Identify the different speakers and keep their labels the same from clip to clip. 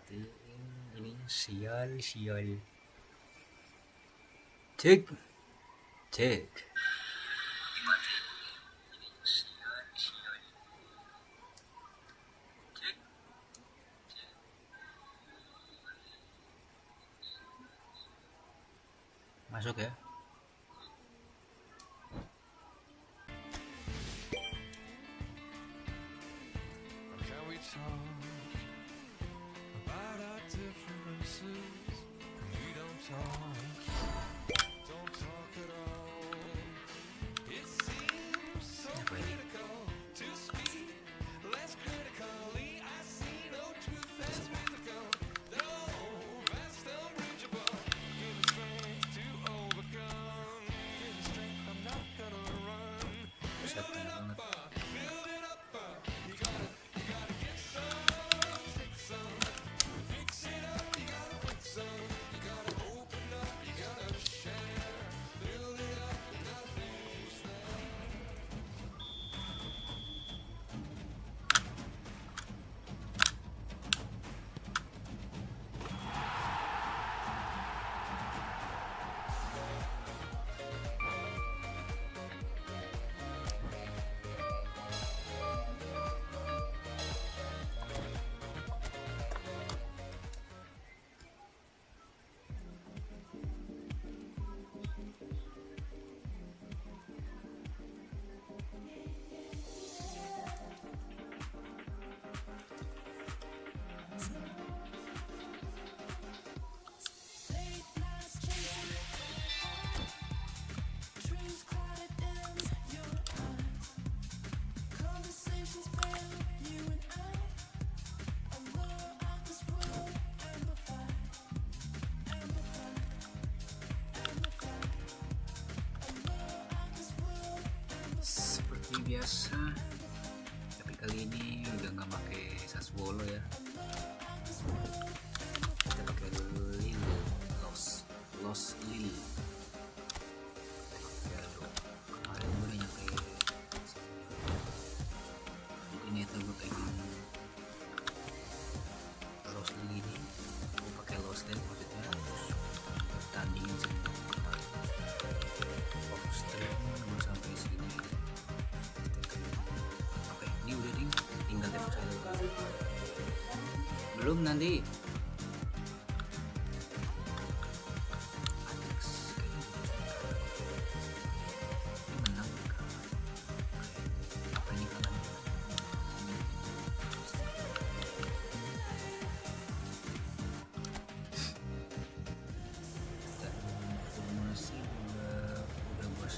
Speaker 1: matiin ini, sial. Cek masuk ya. Apa ini? Buset, banyak banget. Seperti biasa, tapi kali ini udah nggak pakai sas Bola ya. Kita pakai lil, los lil. Kemarin gue udah nyampe ini tuh, gue pengen los lil ini. Gue pakai los lil maksudnya tandingin semua off stream gue sampai sini. Oke, ini udah ding, tinggal tembak saya belum nanti. Apa ini kanan? Informasi udah gue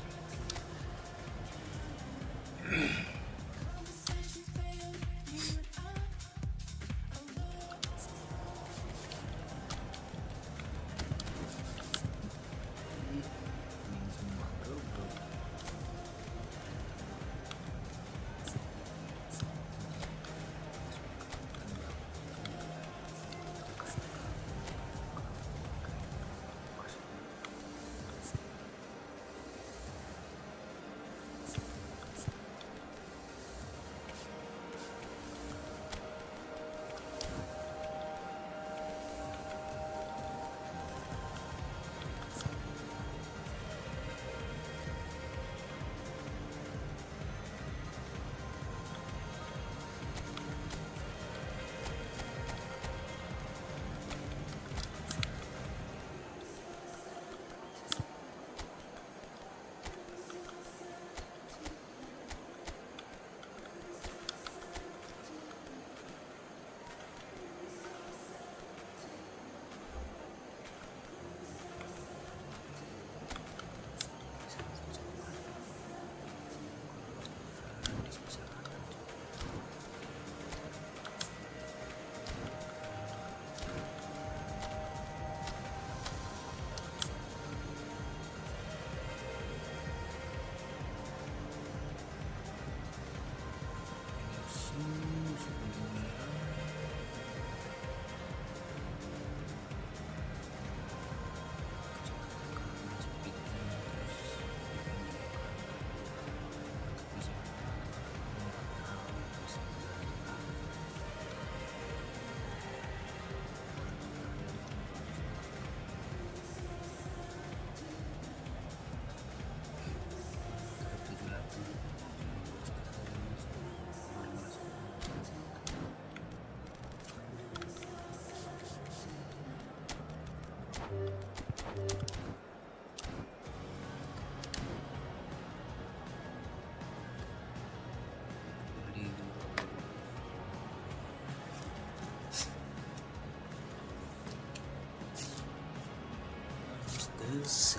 Speaker 1: close.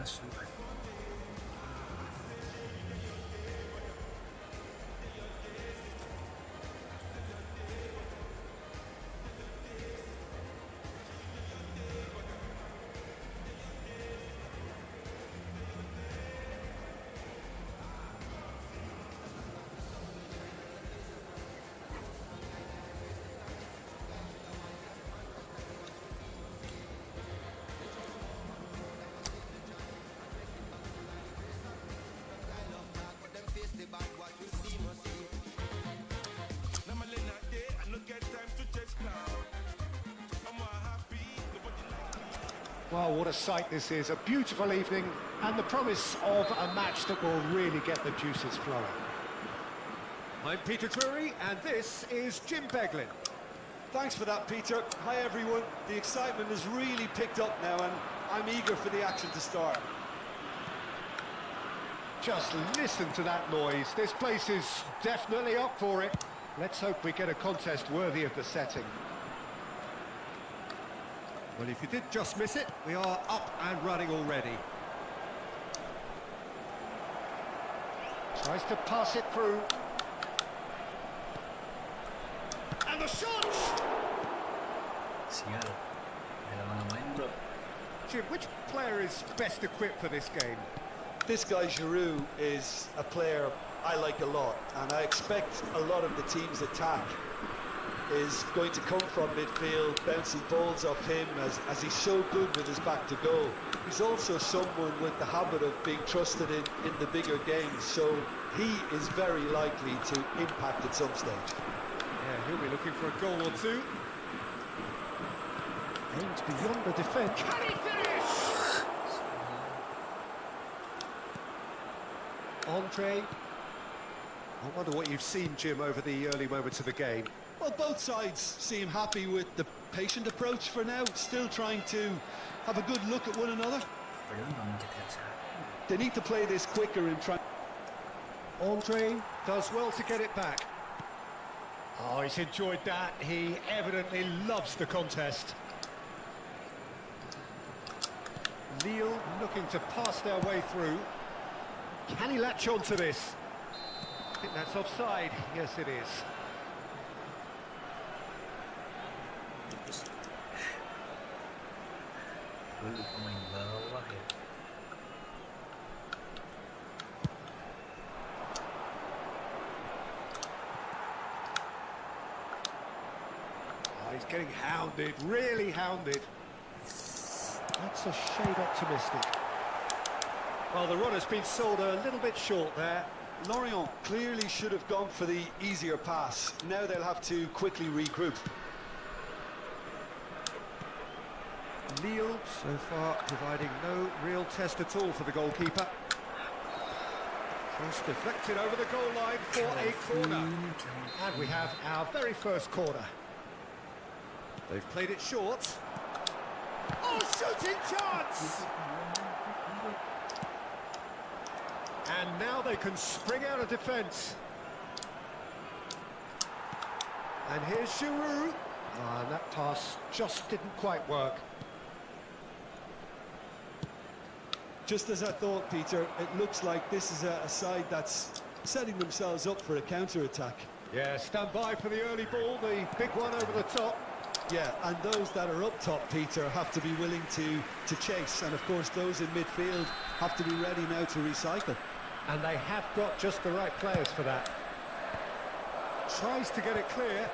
Speaker 1: Masuk.
Speaker 2: Well, what a sight this is. A beautiful evening and the promise of a match that will really get the juices flowing. I'm Peter Drury and this is Jim Beglin.
Speaker 3: Thanks for that, Peter. Hi, everyone. The excitement has really picked up now and I'm eager for the action to start.
Speaker 2: Just listen to that noise. This place is definitely up for it. Let's hope we get a contest worthy of the setting. Well, if you did just miss it, we are up and running already. Tries to pass it through. And the shot!
Speaker 1: Sial. Ada mga main bro.
Speaker 2: Jim, which player is best equipped for this game?
Speaker 3: This guy, Giroud, is a player I like a lot, and I expect a lot of the team's attack is going to come from midfield, bouncing balls off him as he's so good with his back to goal. He's also someone with the habit of being trusted in the bigger games, so he is very likely to impact at some stage.
Speaker 2: Yeah, he'll be looking for a goal or two. Aims beyond the defence. Can he finish? Andre. I wonder what you've seen, Jim, over the early moments of the game.
Speaker 3: Well, both sides seem happy with the patient approach for now, still trying to have a good look at one another. They need to play this quicker and try.
Speaker 2: Andre does well to get it back. Oh, he's enjoyed that. He evidently loves the contest. Lille looking to pass their way through. Can he latch on to this? I think that's offside. Yes, it is.
Speaker 1: Pemain bawah ya.
Speaker 2: Oh, he's getting hounded, really hounded. That's a shade optimistic. Well, the run has been sold a little bit short there.
Speaker 3: Lorient clearly should have gone for the easier pass. Now they'll have to quickly regroup.
Speaker 2: Lille, so far, providing no real test at all for the goalkeeper. Cross deflected over the goal line for a corner. And we have our very first corner. They've played it short. Oh, shooting chance! And now they can spring out of defence. And here's Giroud. And that pass just didn't quite work.
Speaker 3: Just as I thought, Peter, it looks like this is a side that's setting themselves up for a counter-attack.
Speaker 2: Yeah, stand by for the early ball, the big one over the top.
Speaker 3: Yeah, and those that are up top, Peter, have to be willing to chase. And, of course, those in midfield have to be ready now to recycle.
Speaker 2: And they have got just the right players for that. Tries to get it clear.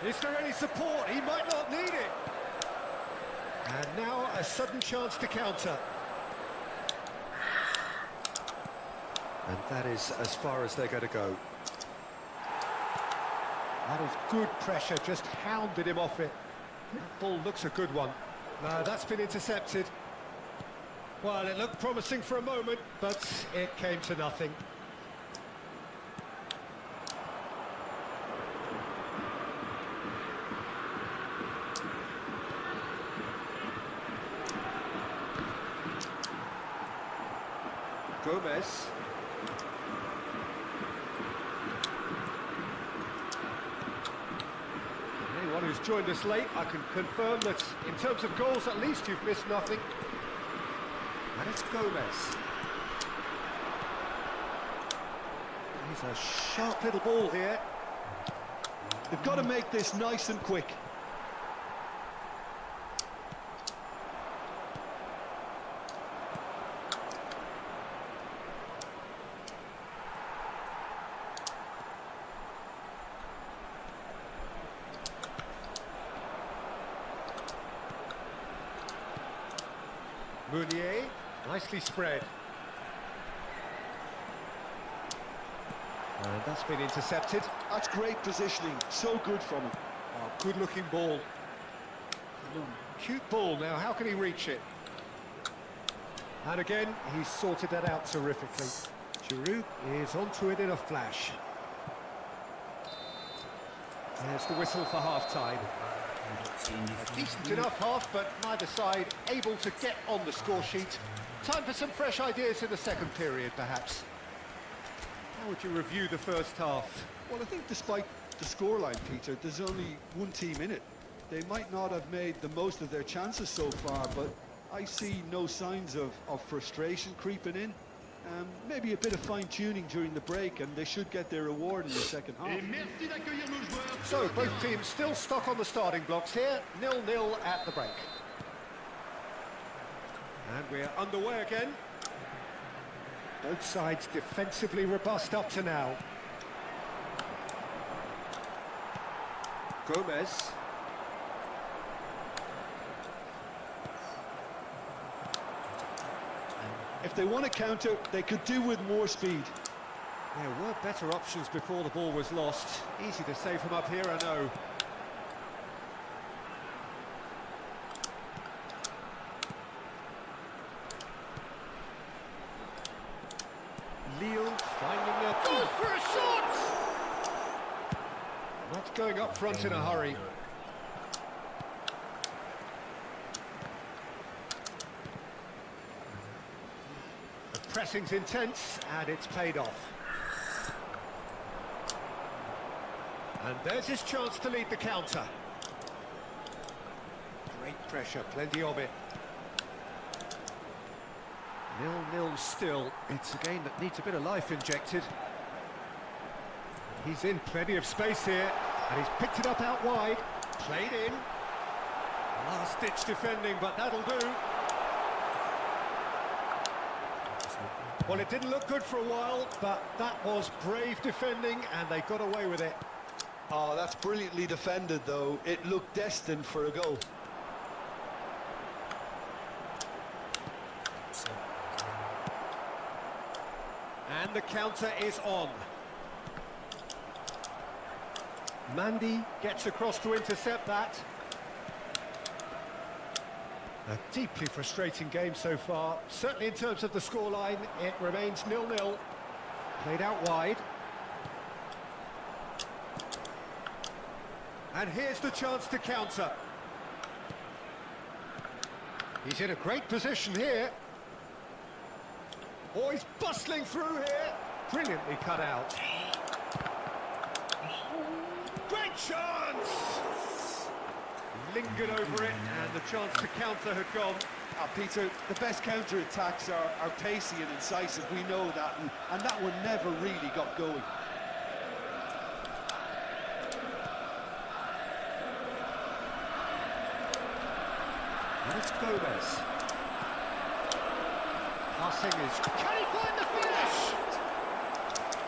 Speaker 2: Is there any support? He might not need it. And now a sudden chance to counter. And that is as far as they're going to go. That is good pressure, just hounded him off it. That ball looks a good one. No, that's been intercepted. Well, it looked promising for a moment, but it came to nothing. Gomez. Anyone who's joined us late, I can confirm that in terms of goals, at least you've missed nothing. And it's Gomez. He's a sharp little ball here.
Speaker 3: They've got to make this nice and quick.
Speaker 2: Meunier, nicely spread. And that's been intercepted.
Speaker 3: That's great positioning, so good from him.
Speaker 2: Oh, good-looking ball. Cute ball now, how can he reach it? And again, he's sorted that out terrifically. Giroud is onto it in a flash. There's the whistle for half-time. A decent enough half, but neither side able to get on the score sheet. Time for some fresh ideas in the second period, perhaps. How would you review the first half?
Speaker 3: Well, I think despite the scoreline, Peter, there's only one team in it. They might not have made the most of their chances so far, but I see no signs of frustration creeping in. Maybe a bit of fine-tuning during the break, and they should get their reward in the second half.
Speaker 2: So, both teams still stuck on the starting blocks here, 0-0 at the break. And we're underway again. Both sides defensively robust up to now. Gomez.
Speaker 3: If they want to counter, they could do with more speed.
Speaker 2: There were better options before the ball was lost. Easy to say from up here, I know. Lille finding their... Goes for a shot! Not going up front in a hurry. The pressing's intense, and it's paid off. And there's his chance to lead the counter. Great pressure, plenty of it. 0-0 still. It's a game that needs a bit of life injected. He's in plenty of space here, and he's picked it up out wide. Played in. Last-ditch defending, but that'll do. Well, it didn't look good for a while, but that was brave defending, and they got away with it.
Speaker 3: Oh, that's brilliantly defended, though. It looked destined for a goal.
Speaker 2: And the counter is on. Mandy gets across to intercept that. A deeply frustrating game so far. Certainly in terms of the scoreline, it remains 0-0. Played out wide. And here's the chance to counter. He's in a great position here. Oh, he's bustling through here. Brilliantly cut out. Great chance! Lingered over it, and the chance to counter had gone.
Speaker 3: Peter, the best counter-attacks are pacey and incisive, we know that, and that one never really got going.
Speaker 2: And it's Gomez. Passing is... Can he find the finish?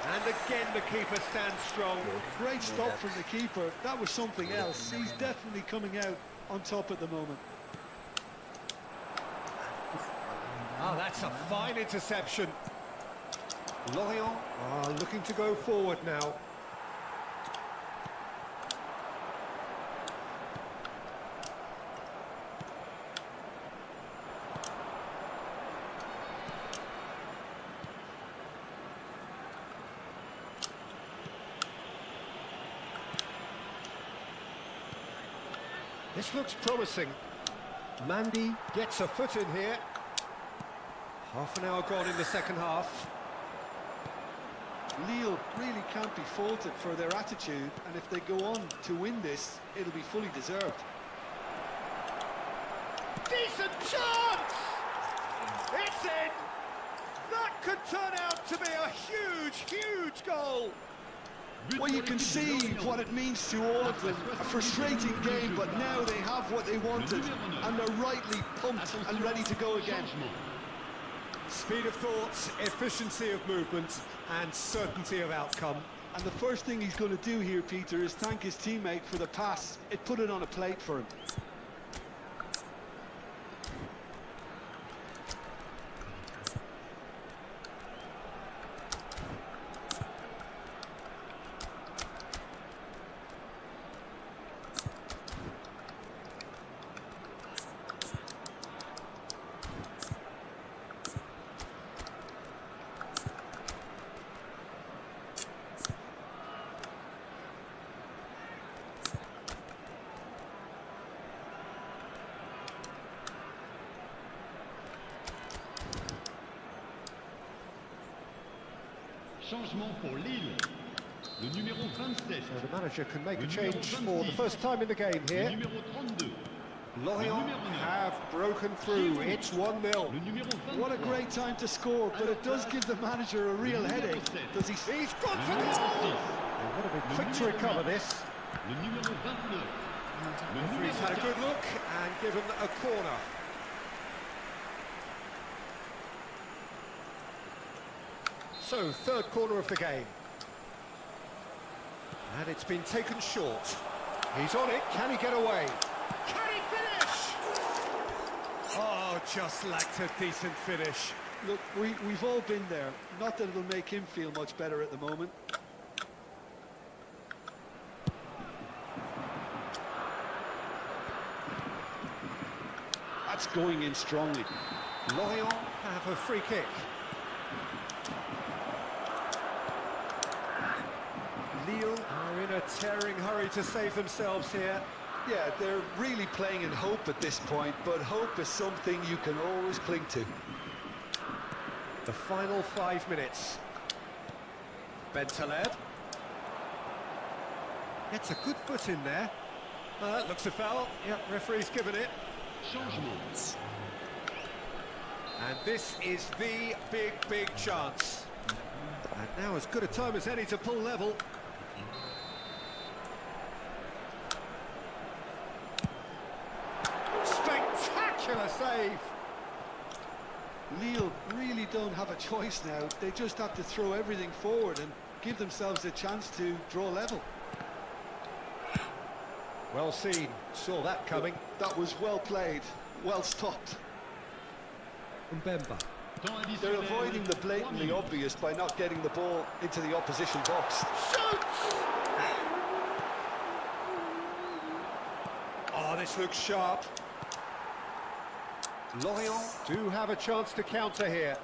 Speaker 2: And again the keeper stands strong.
Speaker 3: Great stop from the keeper. That was something else. He's definitely coming out on top at the moment.
Speaker 2: Oh, that's a fine interception. Lorient are looking to go forward now. This looks promising. Mandy gets a foot in here. Half an hour gone in the second half.
Speaker 3: Lille really can't be faulted for their attitude, and if they go on to win this, it'll be fully deserved.
Speaker 2: Decent chance! It's in! That could turn out to be a huge, huge goal!
Speaker 3: Well, you can see what it means to all of them. A frustrating game, but now they have what they wanted, and they're rightly pumped and ready to go again.
Speaker 2: Speed of thoughts, efficiency of movement, and certainty of outcome.
Speaker 3: And the first thing he's going to do here, Peter, is thank his teammate for the pass. It put it on a plate for him.
Speaker 4: Changement pour Lille. Le numéro 27.
Speaker 2: So the manager can make a
Speaker 4: Le
Speaker 2: change
Speaker 4: numéro
Speaker 2: for the
Speaker 4: 26.
Speaker 2: first time in the game
Speaker 4: Le
Speaker 2: here.
Speaker 4: numéro 32.
Speaker 2: Lorient
Speaker 4: numéro 9.
Speaker 2: have broken through. It's 1-0.
Speaker 4: Le numéro 23.
Speaker 3: What a great time to score, but it does give the manager a real headache. Does he?
Speaker 2: He's got
Speaker 4: Le
Speaker 2: for
Speaker 4: numéro
Speaker 2: goal!
Speaker 4: 6.
Speaker 2: They would have been quick to recover this.
Speaker 4: Le numéro 29. Le
Speaker 2: Referee's
Speaker 4: numéro
Speaker 2: had a
Speaker 4: 4.
Speaker 2: good look and given a corner. So, third corner of the game. And it's been taken short. He's on it. Can he get away? Can he finish? Oh, just lacked a decent finish.
Speaker 3: Look, we've all been there. Not that it'll make him feel much better at the moment. That's going in strongly.
Speaker 2: Lorient have a free kick. Lille are in a tearing hurry to save themselves here.
Speaker 3: Yeah, they're really playing in hope at this point, but hope is something you can always cling to.
Speaker 2: The final 5 minutes. Bentaleb. Gets a good foot in there. Looks a foul. Yep, referee's given it.
Speaker 4: Changement.
Speaker 2: And this is the big chance. And now as good a time as any to pull level. Spectacular save.
Speaker 3: Lille really don't have a choice now. They just have to throw everything forward and give themselves a chance to draw level.
Speaker 2: Well seen. Saw that coming.
Speaker 3: That was well played, well stopped.
Speaker 2: Mbemba.
Speaker 4: Temps
Speaker 3: They're
Speaker 4: additionnel.
Speaker 3: avoiding the
Speaker 4: 3
Speaker 3: blatantly
Speaker 4: minutes.
Speaker 3: obvious by not getting the ball into the opposition box.
Speaker 2: Shoots! Oh, this looks sharp. Lorient do have a chance to counter here.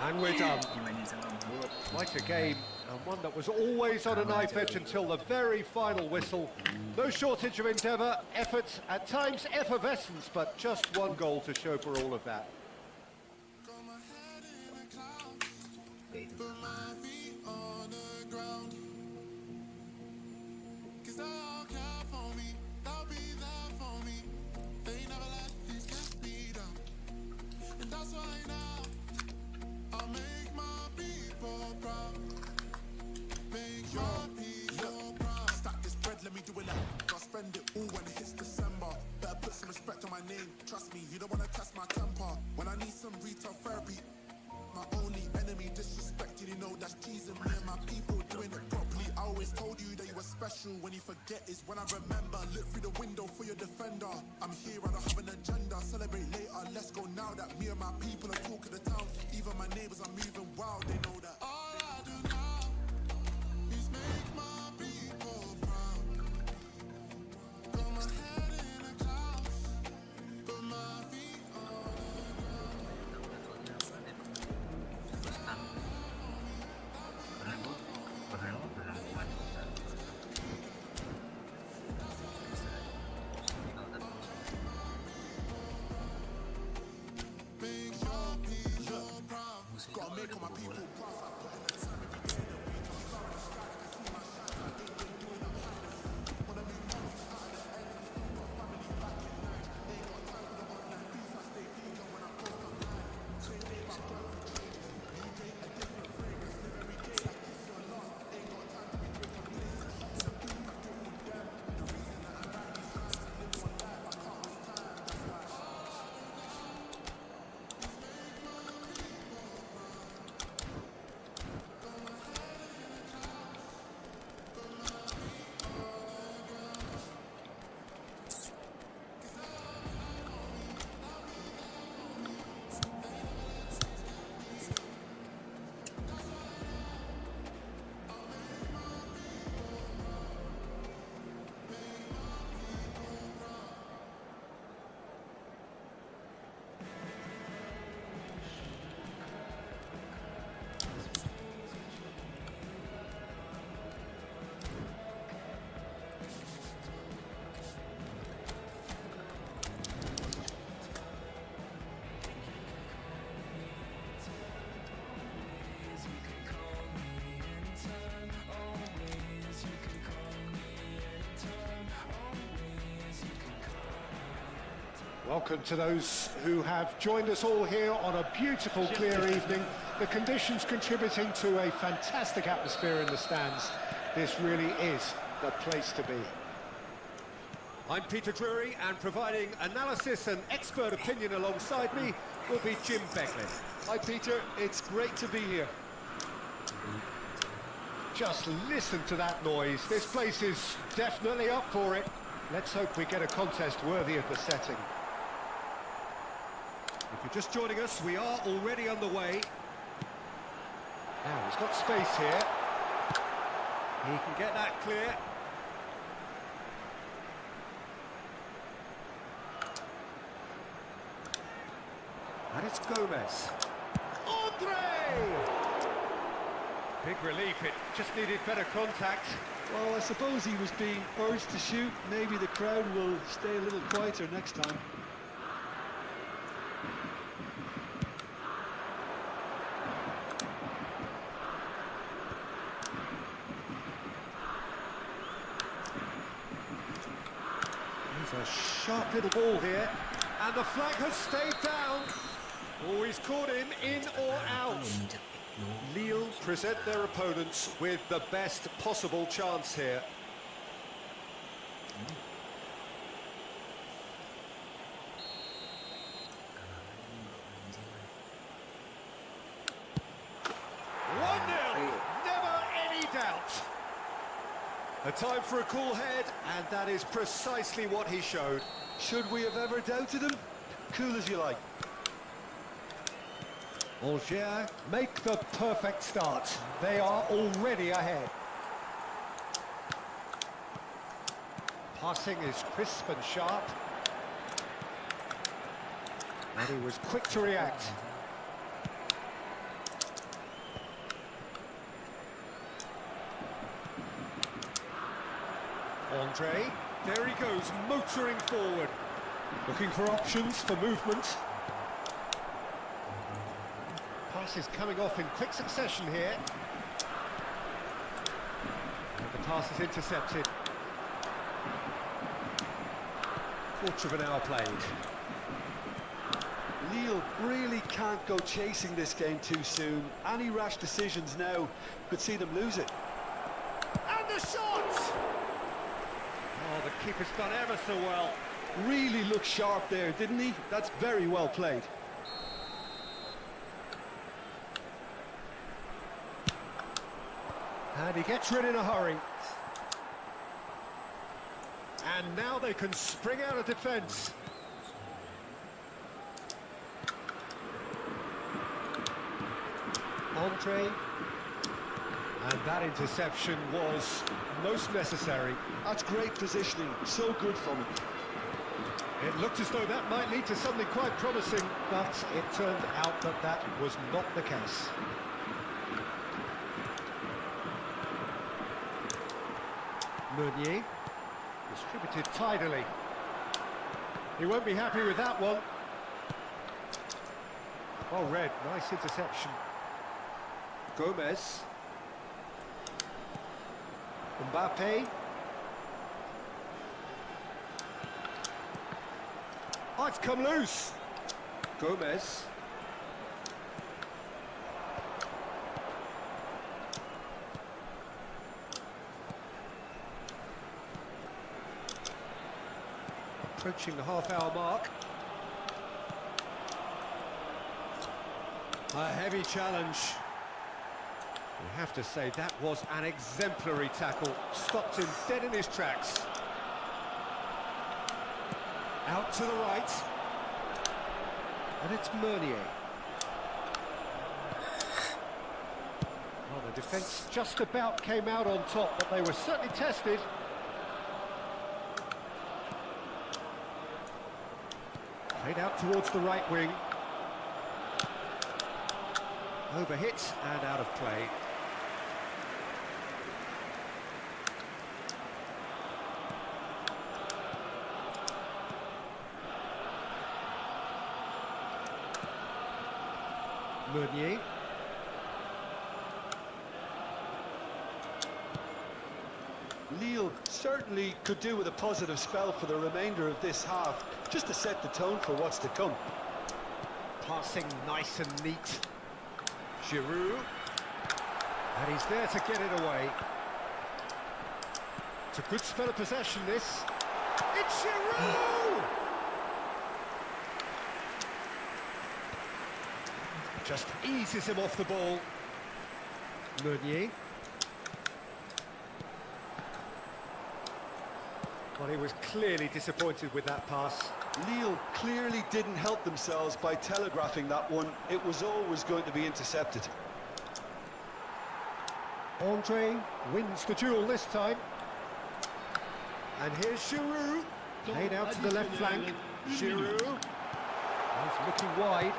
Speaker 2: And we're done.
Speaker 1: Dimainin sama Bola.
Speaker 2: Quite a game, and one that was always on a knife edge until the very final whistle. No shortage of endeavour, effort, at times effervescence, but just one goal to show for all of that.
Speaker 1: Kayak itu.
Speaker 5: Stack this bread, let me do it like I'll spend it all when it hits December. Better put some respect on my name. Trust me, you don't wanna test my temper. When I need some retail therapy, my only enemy disrespected, you know that's teasing me and my people doing it properly. I always told you that you were special. When you forget is when I remember. Look through the window for your defender. I'm here, I don't have an agenda. Celebrate later, let's go now that me and my people are talking the town. Even my neighbors are moving wild, they know that. All I do now is make my people proud. Got my head in the clouds, but my feet on
Speaker 1: Levelnya apa? Level 6. Berenang kuat.
Speaker 5: Gotta make all my people proud.
Speaker 2: Welcome to those who have joined us all here on a beautiful, clear evening. The conditions contributing to a fantastic atmosphere in the stands. This really is the place to be. I'm Peter Drury, and providing analysis and expert opinion alongside me will be Jim Beckley.
Speaker 3: Hi Peter, it's great to be here.
Speaker 2: Just listen to that noise. This place is definitely up for it. Let's hope we get a contest worthy of the setting. If you're just joining us, we are already underway. Now, he's got space here. He can get that clear. And it's Gomez. Andre! Big relief, it just needed better contact.
Speaker 3: Well, I suppose he was being urged to shoot. Maybe the crowd will stay a little quieter next time.
Speaker 2: There's a sharp little ball here, and the flag has stayed down. Oh, he's caught him in or out. Lille present their opponents with the best possible chance here. Never any doubt. A time for a cool head, and that is precisely what he showed.
Speaker 3: Should we have ever doubted him? Cool as you like.
Speaker 2: Angers make the perfect start. They are already ahead. Passing is crisp and sharp. And he was quick to react. Andre, there he goes, motoring forward. Looking for options for movement. Pass is coming off in quick succession here. And the pass is intercepted. Quarter of an hour played.
Speaker 3: Lille really can't go chasing this game too soon. Any rash decisions now could see them lose it.
Speaker 2: And the shot! Oh, the keeper's done ever so well.
Speaker 3: Really looked sharp there, didn't he? That's very well played.
Speaker 2: And he gets rid in a hurry. And now they can spring out of defence. Andre. And that interception was most necessary.
Speaker 3: That's great positioning, so good from him.
Speaker 2: It looked as though that might lead to something quite promising, but it turned out that that was not the case. Meunier, distributed tidily. He won't be happy with that one. Well read, nice interception. Gomez. Mbappe. Oh, it's come loose. Gomez. Approaching the half-hour mark. A heavy challenge. We have to say that was an exemplary tackle. Stopped him dead in his tracks. Out to the right. And it's Meunier. Well, the defence just about came out on top, but they were certainly tested. Played out towards the right wing. Overhit and out of play. Meunier.
Speaker 3: Lille certainly could do with a positive spell for the remainder of this half, just to set the tone for what's to come.
Speaker 2: Passing nice and neat. Giroud. And he's there to get it away. It's a good spell of possession, this. It's Giroud! Just eases him off the ball. Meunier. Well, he was clearly disappointed with that pass.
Speaker 3: Lille clearly didn't help themselves by telegraphing that one. It was always going to be intercepted.
Speaker 2: Andre wins the duel this time. And here's Giroud. Laid out to the left flank. Giroud. He's looking wide.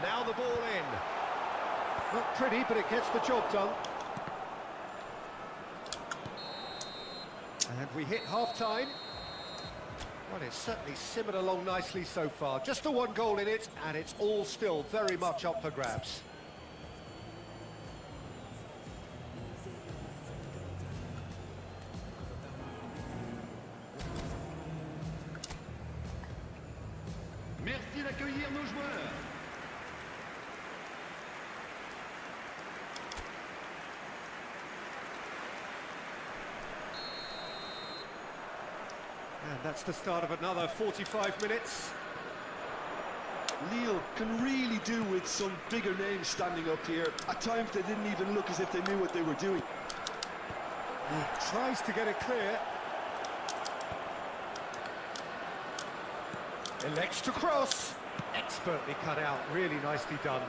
Speaker 2: Now the ball in. Not pretty, but it gets the job done. And we hit half-time. Well, it's certainly simmered along nicely so far. Just the one goal in it, and it's all still very much up for grabs.
Speaker 4: Merci d'accueillir nos joueurs.
Speaker 2: And that's the start of another 45 minutes.
Speaker 3: Lille can really do with some bigger names standing up here. At times they didn't even look as if they knew what they were doing.
Speaker 2: Tries to get it clear. Elects to cross. Expertly cut out, really nicely done.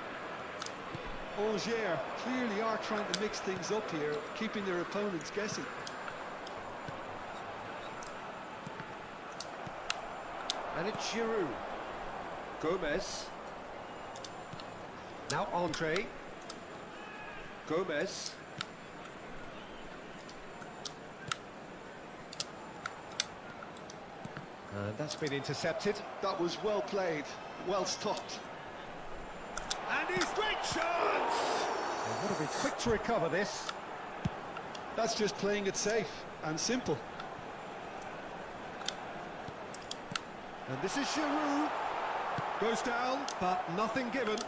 Speaker 3: Angers clearly are trying to mix things up here, keeping their opponents guessing.
Speaker 2: And it's Giroud. Gomez. Now Andre. Gomez. That's been intercepted.
Speaker 3: That was well played, well stopped.
Speaker 2: And he's great chance! They've got to be quick to recover this.
Speaker 3: That's just playing it safe and simple.
Speaker 2: And this is Giroud. Goes down, but nothing given.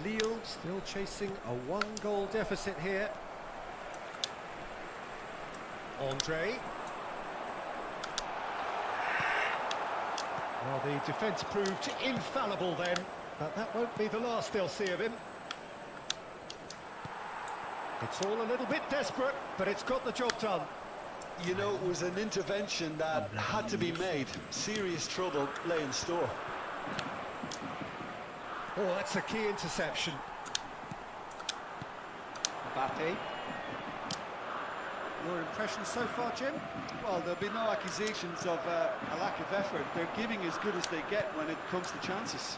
Speaker 2: Lille still chasing a one-goal deficit here. Andre. Well, the defence proved infallible then, but that won't be the last they'll see of him. It's all a little bit desperate, but it's got the job done.
Speaker 3: You know, it was an intervention that had to be made. Serious trouble lay in store.
Speaker 2: Oh, that's a key interception. Mbappe. Your impressions so far, Jim?
Speaker 3: Well, there'll be no accusations of a lack of effort. They're giving as good as they get when it comes to chances.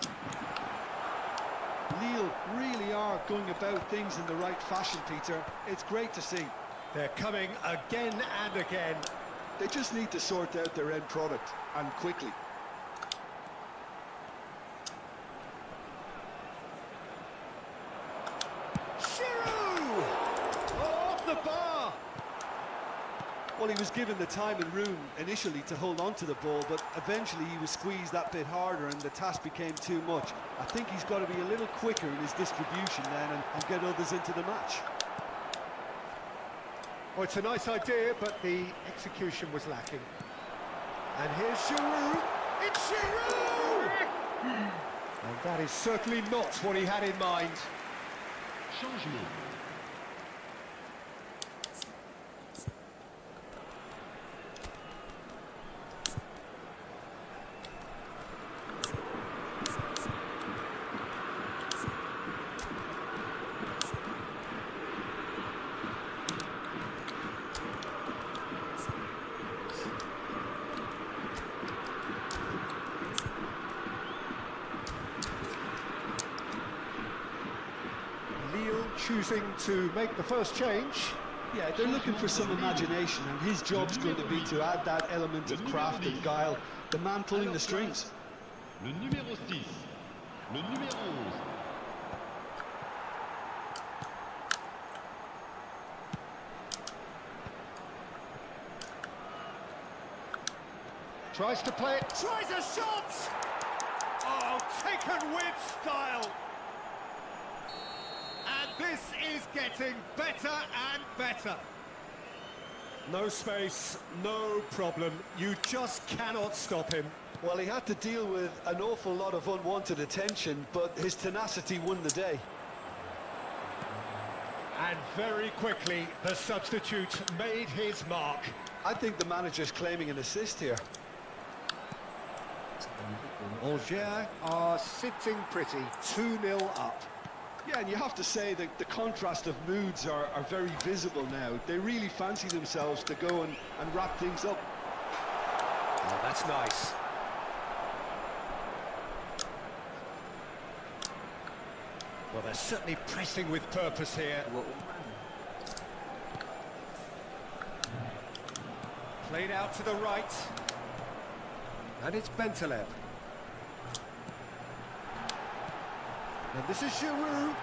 Speaker 3: Lille really are going about things in the right fashion, Peter. It's great to see.
Speaker 2: They're coming again and again.
Speaker 3: They just need to sort out their end product, and quickly.
Speaker 2: Giroud! Oh, off the bar!
Speaker 3: Well, he was given the time and room initially to hold on to the ball, but eventually he was squeezed that bit harder and the task became too much. I think he's got to be a little quicker in his distribution then and get others into the match.
Speaker 2: Oh, it's a nice idea, but the execution was lacking. And here's Giroud. It's Giroud! And that is certainly not what he had in mind.
Speaker 4: Changement.
Speaker 2: Choosing to make the first change.
Speaker 3: Yeah, they're looking for some imagination, and his job's going to be to add that element of craft and guile. The man pulling the strings.
Speaker 4: Le numéro 6. Le numéro 11.
Speaker 2: Tries to play it, tries a shot! Oh, taken with style! And this is getting better and better. No space, no problem. You just cannot stop him.
Speaker 3: Well, he had to deal with an awful lot of unwanted attention, but his tenacity won the day.
Speaker 2: And very quickly, the substitute made his mark.
Speaker 3: I think the manager's claiming an assist here.
Speaker 2: Angers are sitting pretty, 2-0 up.
Speaker 3: Yeah, and you have to say that the contrast of moods are very visible now. They really fancy themselves to go and wrap things up.
Speaker 2: Oh, that's nice. Well, they're certainly pressing with purpose here. Played out to the right. And it's Bentaleb. And this is Giroud.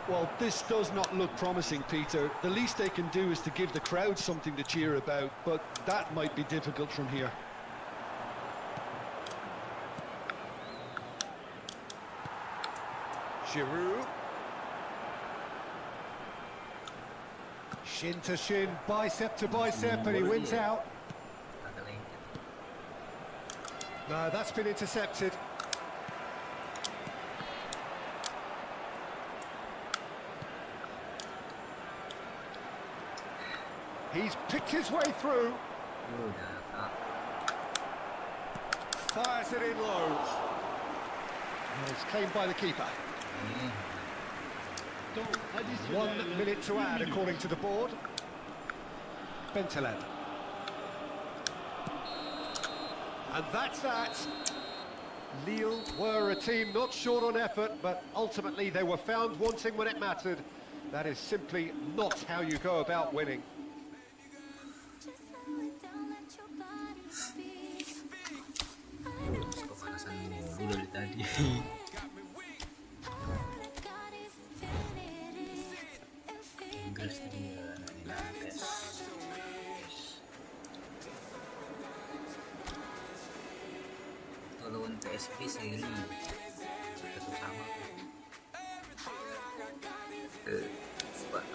Speaker 3: Well, this does not look promising, Peter. The least they can do is to give the crowd something to cheer about, but that might be difficult from here.
Speaker 2: Giroud. Shin to shin, bicep to bicep, and he wins out. No, that's been intercepted. He's picked his way through. Fires it in low. And it's claimed by the keeper.
Speaker 4: Temps additionnel.
Speaker 2: 1 minute to add, according to the board. Bentaleb. And that's that. Lille were a team not short on effort, but ultimately they were found wanting when it mattered. That is simply not how you go about winning.
Speaker 1: Dulu dari tadi. Inggris dia tes. Itu lawan PSG seri 1-1. Sebab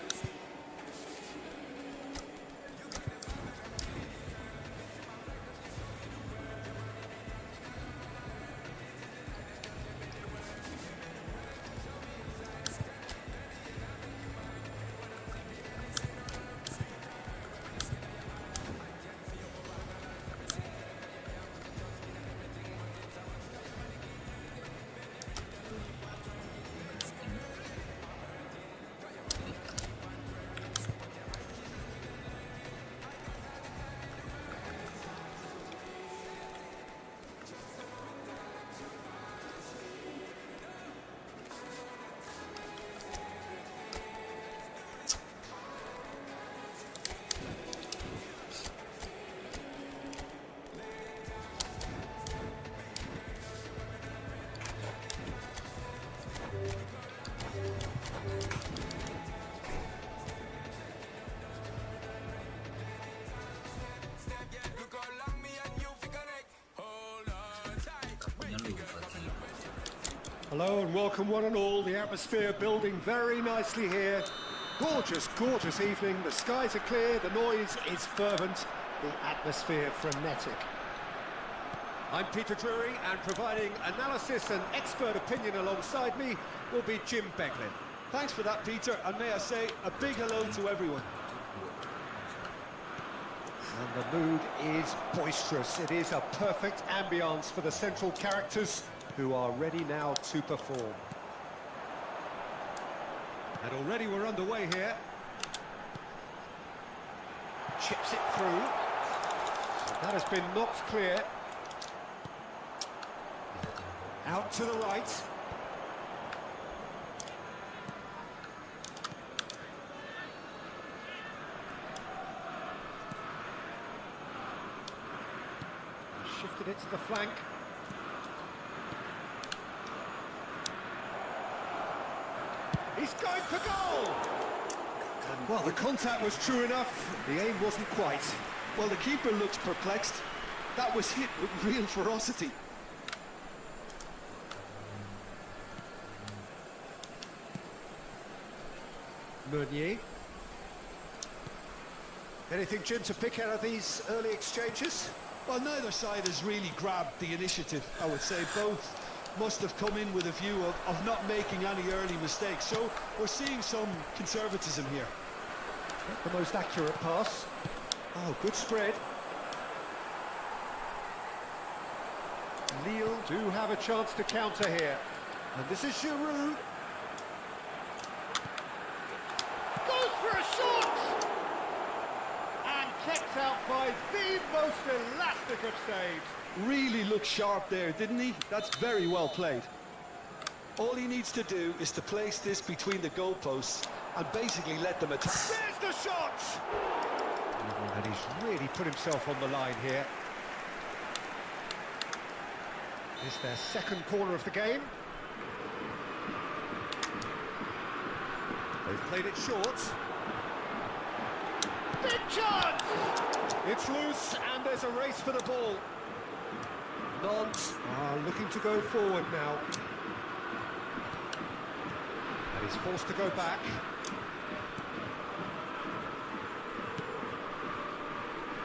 Speaker 2: Hello and welcome one and all. The atmosphere building very nicely here. Gorgeous, gorgeous evening. The skies are clear, the noise is fervent, the atmosphere frenetic. I'm Peter Drury, and providing analysis and expert opinion alongside me will be Jim Beglin.
Speaker 3: Thanks for that, Peter, and may I say a big hello to everyone.
Speaker 2: And the mood is boisterous. It is a perfect ambience for the central characters who are ready now to perform. And already we're underway here. Chips it through. And that has been knocked clear. Out to the right. Shifted it to the flank. He's going for goal! Well, the contact was true enough, the aim wasn't quite.
Speaker 3: Well, the keeper looks perplexed. That was hit with real ferocity.
Speaker 2: Meunier. Anything, Jim, to pick out of these early exchanges?
Speaker 3: Well, neither side has really grabbed the initiative, I would say. Both must have come in with a view of not making any early mistakes. So we're seeing some conservatism here.
Speaker 2: Not the most accurate pass. Oh, good spread. Lille do have a chance to counter here. And this is Giroud. Goes for a shot! And kept out by the most elastic of saves.
Speaker 3: Really looked sharp there, didn't he? That's very well played. All he needs to do is to place this between the goalposts and basically let them attack.
Speaker 2: There's the shot! And he's really put himself on the line here. It's their second corner of the game. They've played it short. Big chance! It's loose and there's a race for the ball. Nantes are looking to go forward now. And he's forced to go back.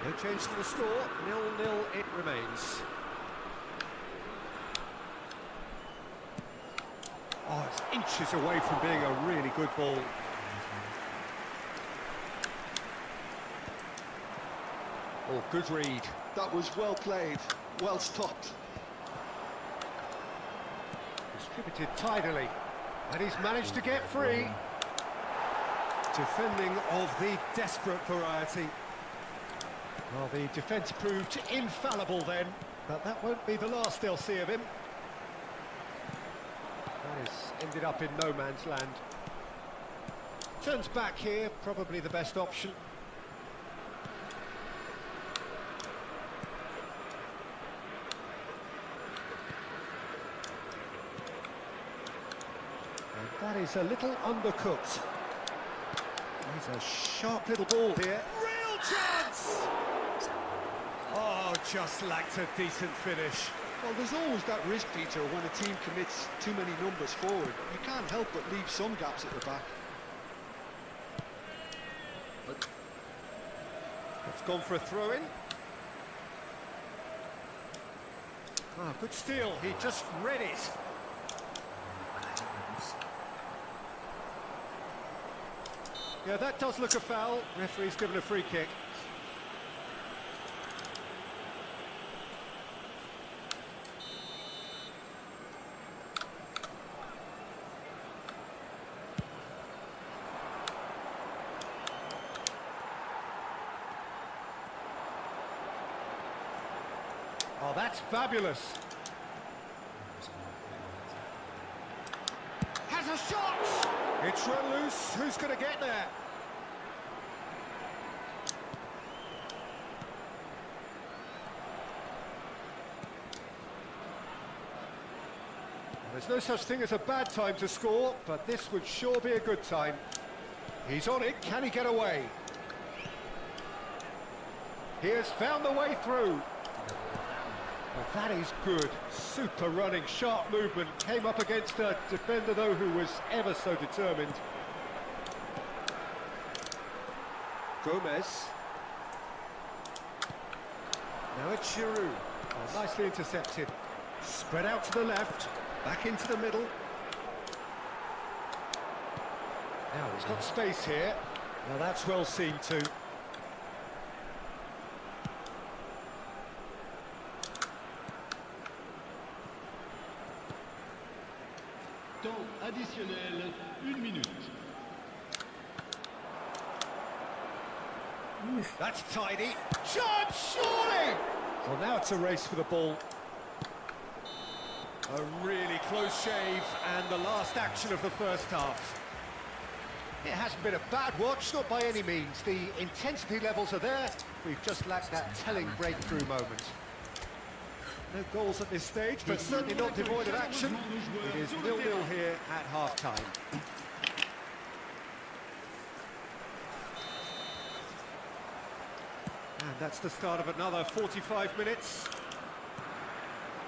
Speaker 2: No change to the score, 0-0 it remains. Oh, it's inches away from being a really good ball. Oh, good read.
Speaker 3: That was well played, well stopped.
Speaker 2: Distributed tidily. And he's managed to get free. Defending of the desperate variety. Well, the defence proved infallible then, but that won't be the last they'll see of him. That has ended up in no man's land. Turns back here, probably the best option. And that is a little undercooked. He's a sharp little ball here. Real chance! Oh, just lacked a decent finish.
Speaker 3: Well, there's always that risk, Peter, when a team commits too many numbers forward. You can't help but leave some gaps at the back.
Speaker 2: It's gone for a throw-in. Ah, good steal. He just read it. Yeah, that does look a foul. Referee's given a free kick. Oh, that's fabulous. Has a shot! It's run loose. Who's going to get there? There's no such thing as a bad time to score, but this would sure be a good time. He's on it. Can he get away? He has found the way through. Well, that is good. Super running, sharp movement. Came up against a defender, though, who was ever so determined. Gomez. Now it's Giroud. Oh, nicely intercepted. Spread out to the left. Back into the middle. Now he's got space here. Now that's well seen too.
Speaker 4: Temps additionnel, 1 minute.
Speaker 2: That's tidy. Shot, surely! Well, now it's a race for the ball. A really close shave, and the last action of the first half. It hasn't been a bad watch, not by any means. The intensity levels are there. We've just lacked that telling breakthrough moment. No goals at this stage, but certainly not devoid of action. It is 0-0 here at half-time. And that's the start of another 45 minutes.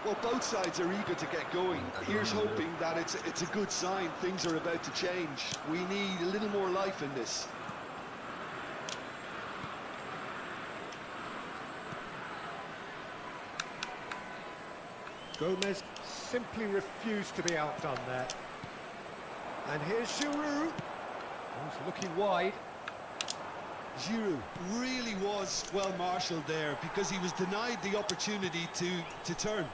Speaker 3: Well, both sides are eager to get going. Here's hoping that it's a good sign. Things are about to change. We need a little more life in this.
Speaker 2: Gomez simply refused to be outdone there. And here's Giroud. He's looking wide.
Speaker 3: Giroud really was well marshalled there because he was denied the opportunity to turn.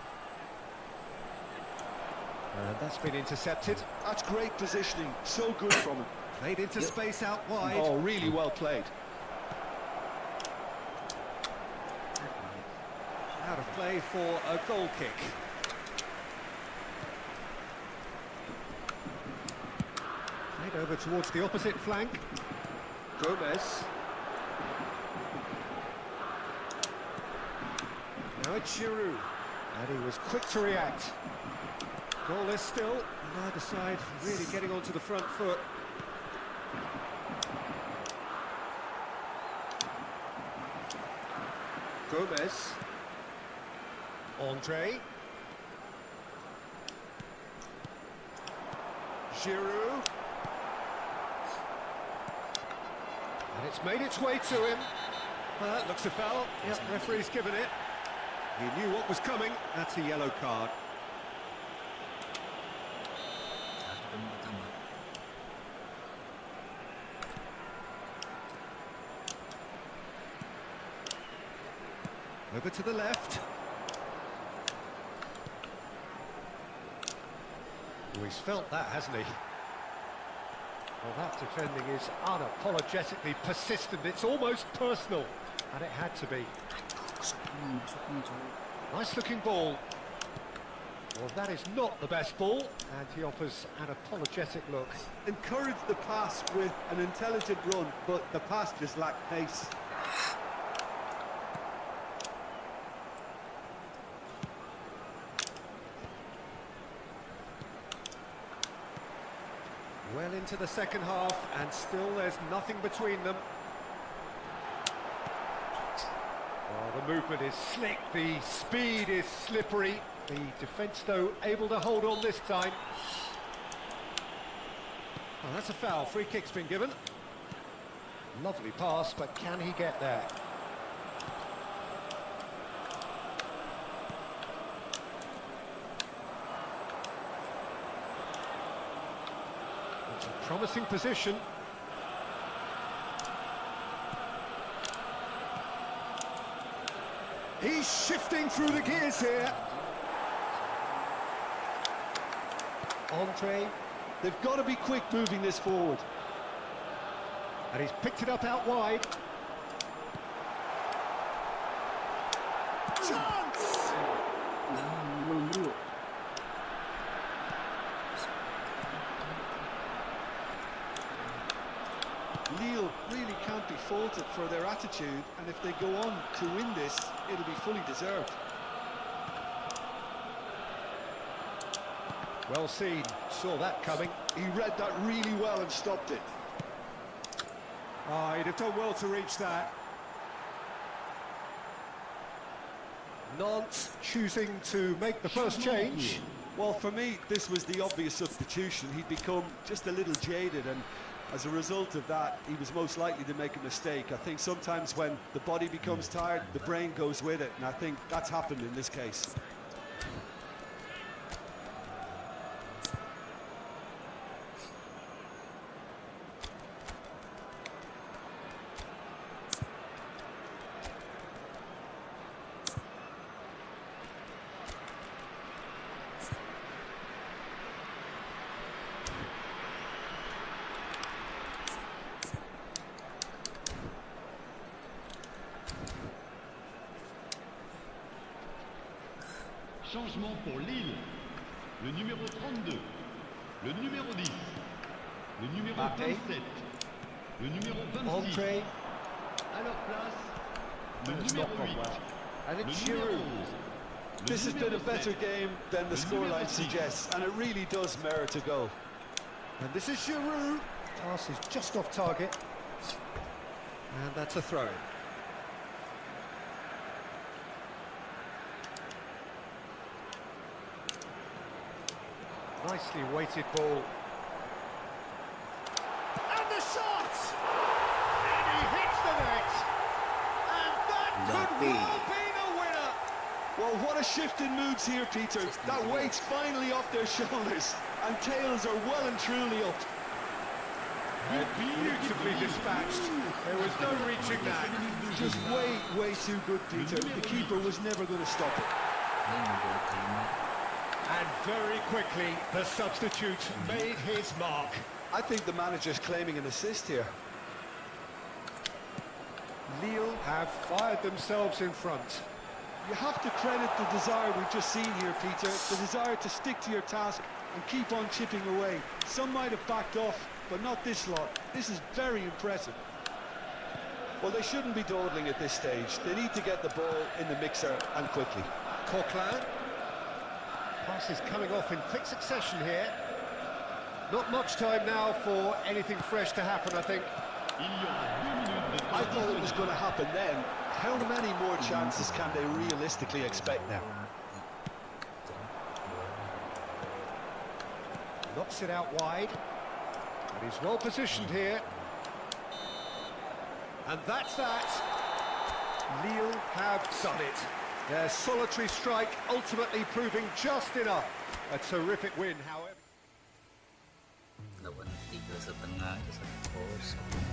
Speaker 2: And that's been intercepted.
Speaker 3: That's great positioning. So good from him.
Speaker 2: Played into space out wide.
Speaker 3: Oh, really well played.
Speaker 2: Out of play for a goal kick. Played over towards the opposite flank. Gomez. Now it's Giroud. And he was quick to react. Goalless still. Neither side really getting onto the front foot. Gomez. Andre. Giroud. And it's made its way to him. Well, that looks a foul. Yep, referee's given it. He knew what was coming. That's a yellow card.
Speaker 1: Kartu kuning pertama.
Speaker 2: Over to the left. Oh, he's felt that, hasn't he? Well, that defending is unapologetically persistent. It's almost personal. And it had to be.
Speaker 1: Masuknya cowok.
Speaker 2: Nice looking ball. Well, that is not the best ball. And he offers an apologetic look.
Speaker 3: Encouraged the pass with an intelligent run, but the pass just lacked pace.
Speaker 2: Well into the second half, and still there's nothing between them. Oh, the movement is slick, the speed is slippery. The defence, though, able to hold on this time. Oh, that's a foul. Free kick's been given. Lovely pass, but can he get there? It's a promising position. He's shifting through the gears here. Andre.
Speaker 3: They've got to be quick moving this forward.
Speaker 2: And he's picked it up out wide. Chance!
Speaker 1: Belum dulu.
Speaker 3: Lille really can't be faulted for their attitude, and if they go on to win this, it'll be fully deserved.
Speaker 2: Well seen, saw that coming.
Speaker 3: He read that really well and stopped it.
Speaker 2: Oh, he'd have done well to reach that. Nantes choosing to make the first change.
Speaker 3: Well, for me, this was the obvious substitution. He'd become just a little jaded, and as a result of that, he was most likely to make a mistake. I think sometimes when the body becomes tired, the brain goes with it, and I think that's happened in this case.
Speaker 4: Changement pour Lille. Le numéro 32, le numéro 10, le numéro
Speaker 2: Mbappé.
Speaker 4: 27, le numéro 26.
Speaker 2: Andre.
Speaker 4: À leur place, le
Speaker 2: It's
Speaker 4: numéro
Speaker 2: not gone
Speaker 4: 8,
Speaker 2: well. And
Speaker 4: le
Speaker 2: it's
Speaker 4: numéro
Speaker 2: Giroud.
Speaker 4: 11. le
Speaker 3: This has been a
Speaker 4: numéro
Speaker 3: better
Speaker 4: 7.
Speaker 3: game than the scoreline suggests, and it really does merit a goal.
Speaker 2: And this is Giroud. Pass is just off target. And that's a throw-in. Nicely weighted ball. And the shot! And he hits the net! And that could well be the winner!
Speaker 3: Well, what a shift in moods here, Peter. That weight's finally off their shoulders, and tails are well and truly up.
Speaker 2: Beautifully dispatched. There was no reaching that.
Speaker 3: Just way too good, Peter. The keeper was never going to stop it.
Speaker 1: Ini membuat kalimat
Speaker 2: And very quickly, the substitute made his mark.
Speaker 3: I think the manager's claiming an assist here.
Speaker 2: Lille have fired themselves in front.
Speaker 3: You have to credit the desire we've just seen here, Peter. The desire to stick to your task and keep on chipping away. Some might have backed off, but not this lot. This is very impressive. Well, they shouldn't be dawdling at this stage. They need to get the ball in the mixer, and quickly.
Speaker 2: Coquelin. Pass is coming off in quick succession here. Not much time now for anything fresh to happen, I think.
Speaker 4: Il y aura 2 minutes de
Speaker 3: I
Speaker 4: temps
Speaker 3: thought it was going to happen then. How many more chances can they realistically expect now?
Speaker 2: Knocks it out wide. But he's well positioned here. And that's that. Lille have done it. Their solitary strike ultimately proving just enough. A terrific win, however.
Speaker 1: lawan 3,5 ke 1-0.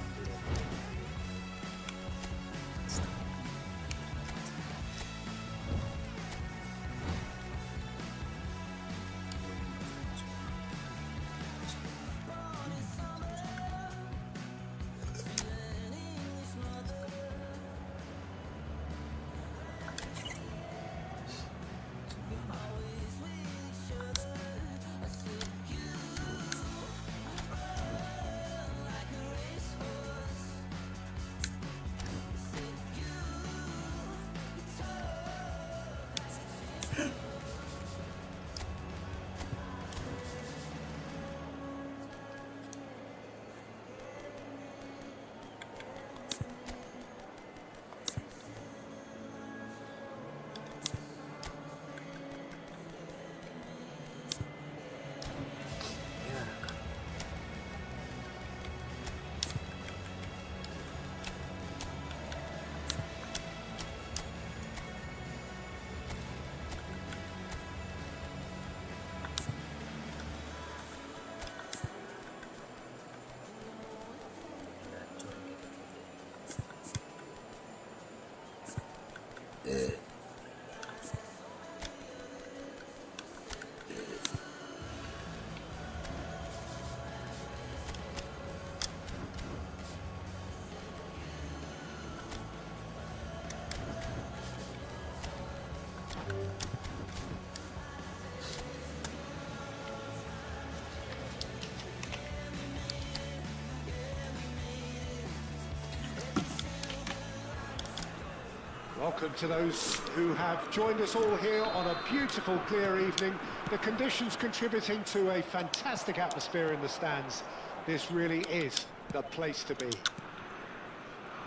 Speaker 2: Welcome to those who have joined us all here on a beautiful, clear evening. The conditions contributing to a fantastic atmosphere in the stands. This really is the place to be.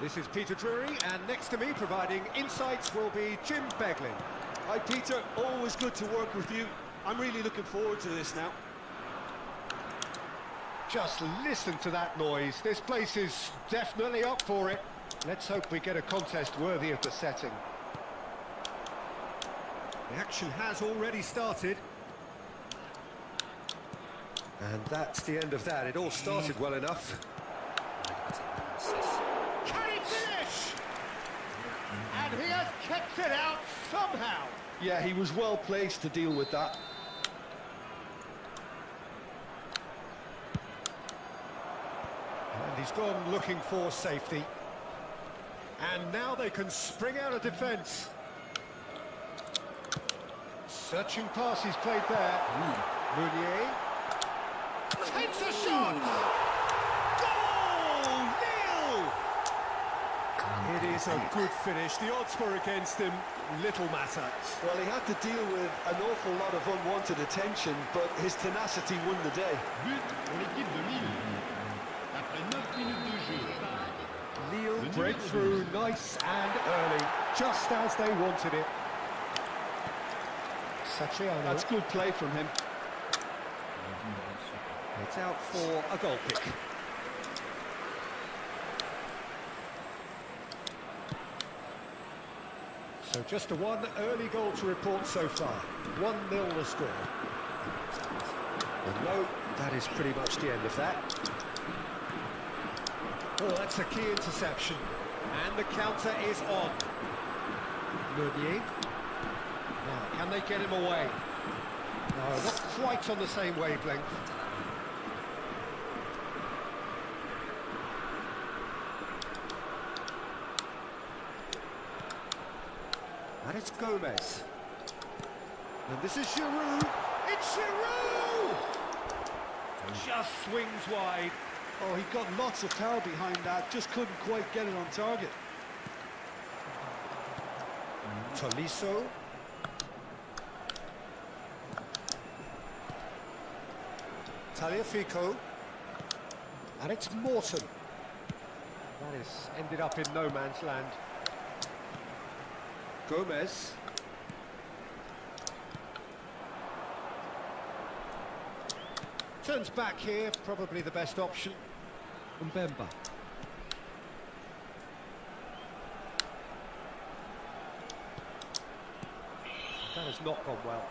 Speaker 2: This is Peter Drury, and next to me providing insights will be Jim Beglin.
Speaker 3: Hi, Peter. Always good to work with you. I'm really looking forward to this now.
Speaker 2: Just listen to that noise. This place is definitely up for it. Let's hope we get a contest worthy of the setting. The action has already started. And that's the end of that. It all started well enough. Can he finish? And he has kept it out somehow.
Speaker 3: Yeah, he was well placed to deal with that.
Speaker 2: And he's gone looking for safety. And now they can spring out of defence. Searching pass he's played there. Meunier takes a shot. Goal! Nil! It is a good finish. The odds were against him. Little matter.
Speaker 3: Well, he had to deal with an awful lot of unwanted attention, but his tenacity won the day.
Speaker 4: but pour l'équipe de Lille. Après 9 minutes de jeu.
Speaker 2: Lille break through nice and early, just as they wanted it. Satriano.
Speaker 3: That's good play from him.
Speaker 2: It's out for a goal kick. So just a one early goal to report so far. 1-0 the score. And no, that is pretty much the end of that. Oh, that's a key interception. And the counter is on. Meunier. Now, can they get him away? No, not quite on the same wavelength. And it's Gomez. And this is Giroud. It's Giroud! Just swings wide.
Speaker 3: Oh, he got lots of power behind that, just couldn't quite get it on target.
Speaker 2: Tolisso. Tagliafico. And it's Morton. That is ended up in no man's land. Gomez. Turns back here, probably the best option. Mbemba. That has not gone well.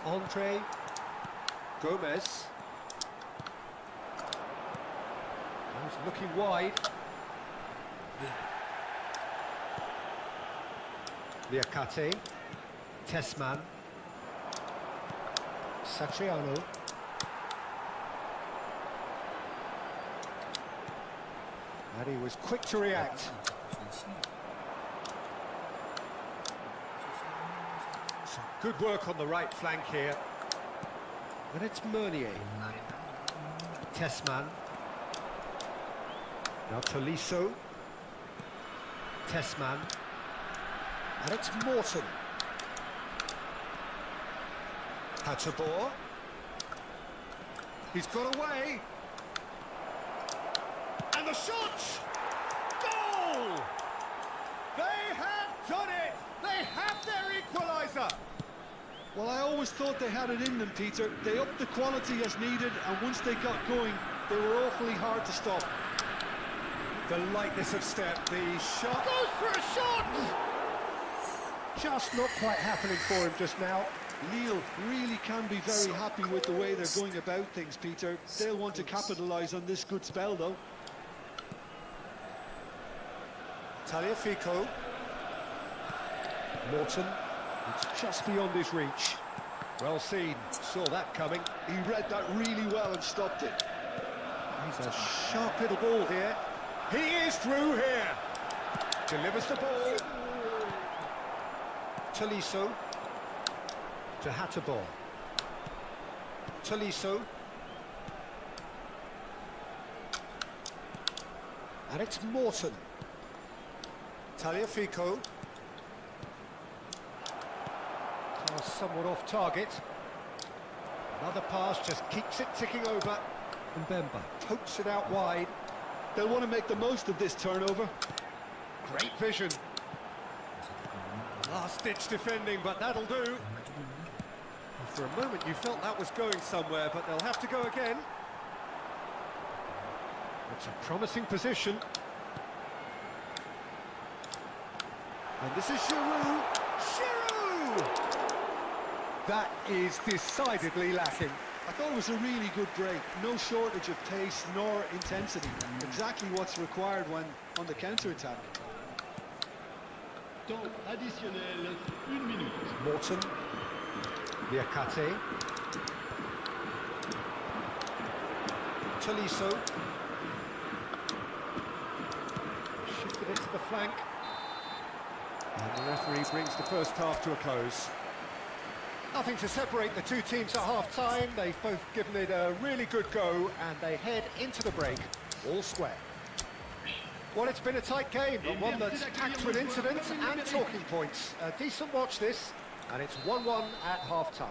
Speaker 2: Andre. Gomez. He's looking wide. Liakate. Tessman. Satriano. And he was quick to react. Some good work on the right flank here. And it's Meunier. Tessman. Now Tolisso. Tessman. And it's Morton. Hattabor. He's got away. And the shot! Goal! They have done it! They have their equaliser!
Speaker 3: Well, I always thought they had it in them, Peter. They upped the quality as needed, and once they got going, they were awfully hard to stop.
Speaker 2: The lightness of step, the shot goes for a shot! Just not quite happening for him just now.
Speaker 3: Lille really can be very happy with the way they're going about things, Peter. They'll want to capitalise on this good spell, though.
Speaker 2: Tagliafico. Morton. It's just beyond his reach. Well seen. Saw that coming.
Speaker 3: He read that really well and stopped it.
Speaker 2: He's a sharp little ball here. He is through here. Delivers the ball. Tolisso. To Hattabor. Tolisso. And it's Morton. Tagliafico. Pass somewhat off target. Another pass just keeps it ticking over. Mbemba totes it out wide.
Speaker 3: They'll want to make the most of this turnover.
Speaker 2: Great vision. Last-ditch defending, but that'll do. For a moment you felt that was going somewhere, but they'll have to go again. It's a promising position. And this is Giroud. Giroud! That is decidedly lacking.
Speaker 3: I thought it was a really good break. No shortage of pace nor intensity. Exactly what's required when on the counter-attack.
Speaker 4: Temps additionnel, 1 minute.
Speaker 2: Morton. Liakate. Tolisso. Shifted it to the flank. And the referee brings the first half to a close. Nothing to separate the two teams at half-time. They've both given it a really good go, and they head into the break all square. Well, it's been a tight game, but one that's packed with incidents and talking points. A decent watch this, and it's 1-1 at half-time.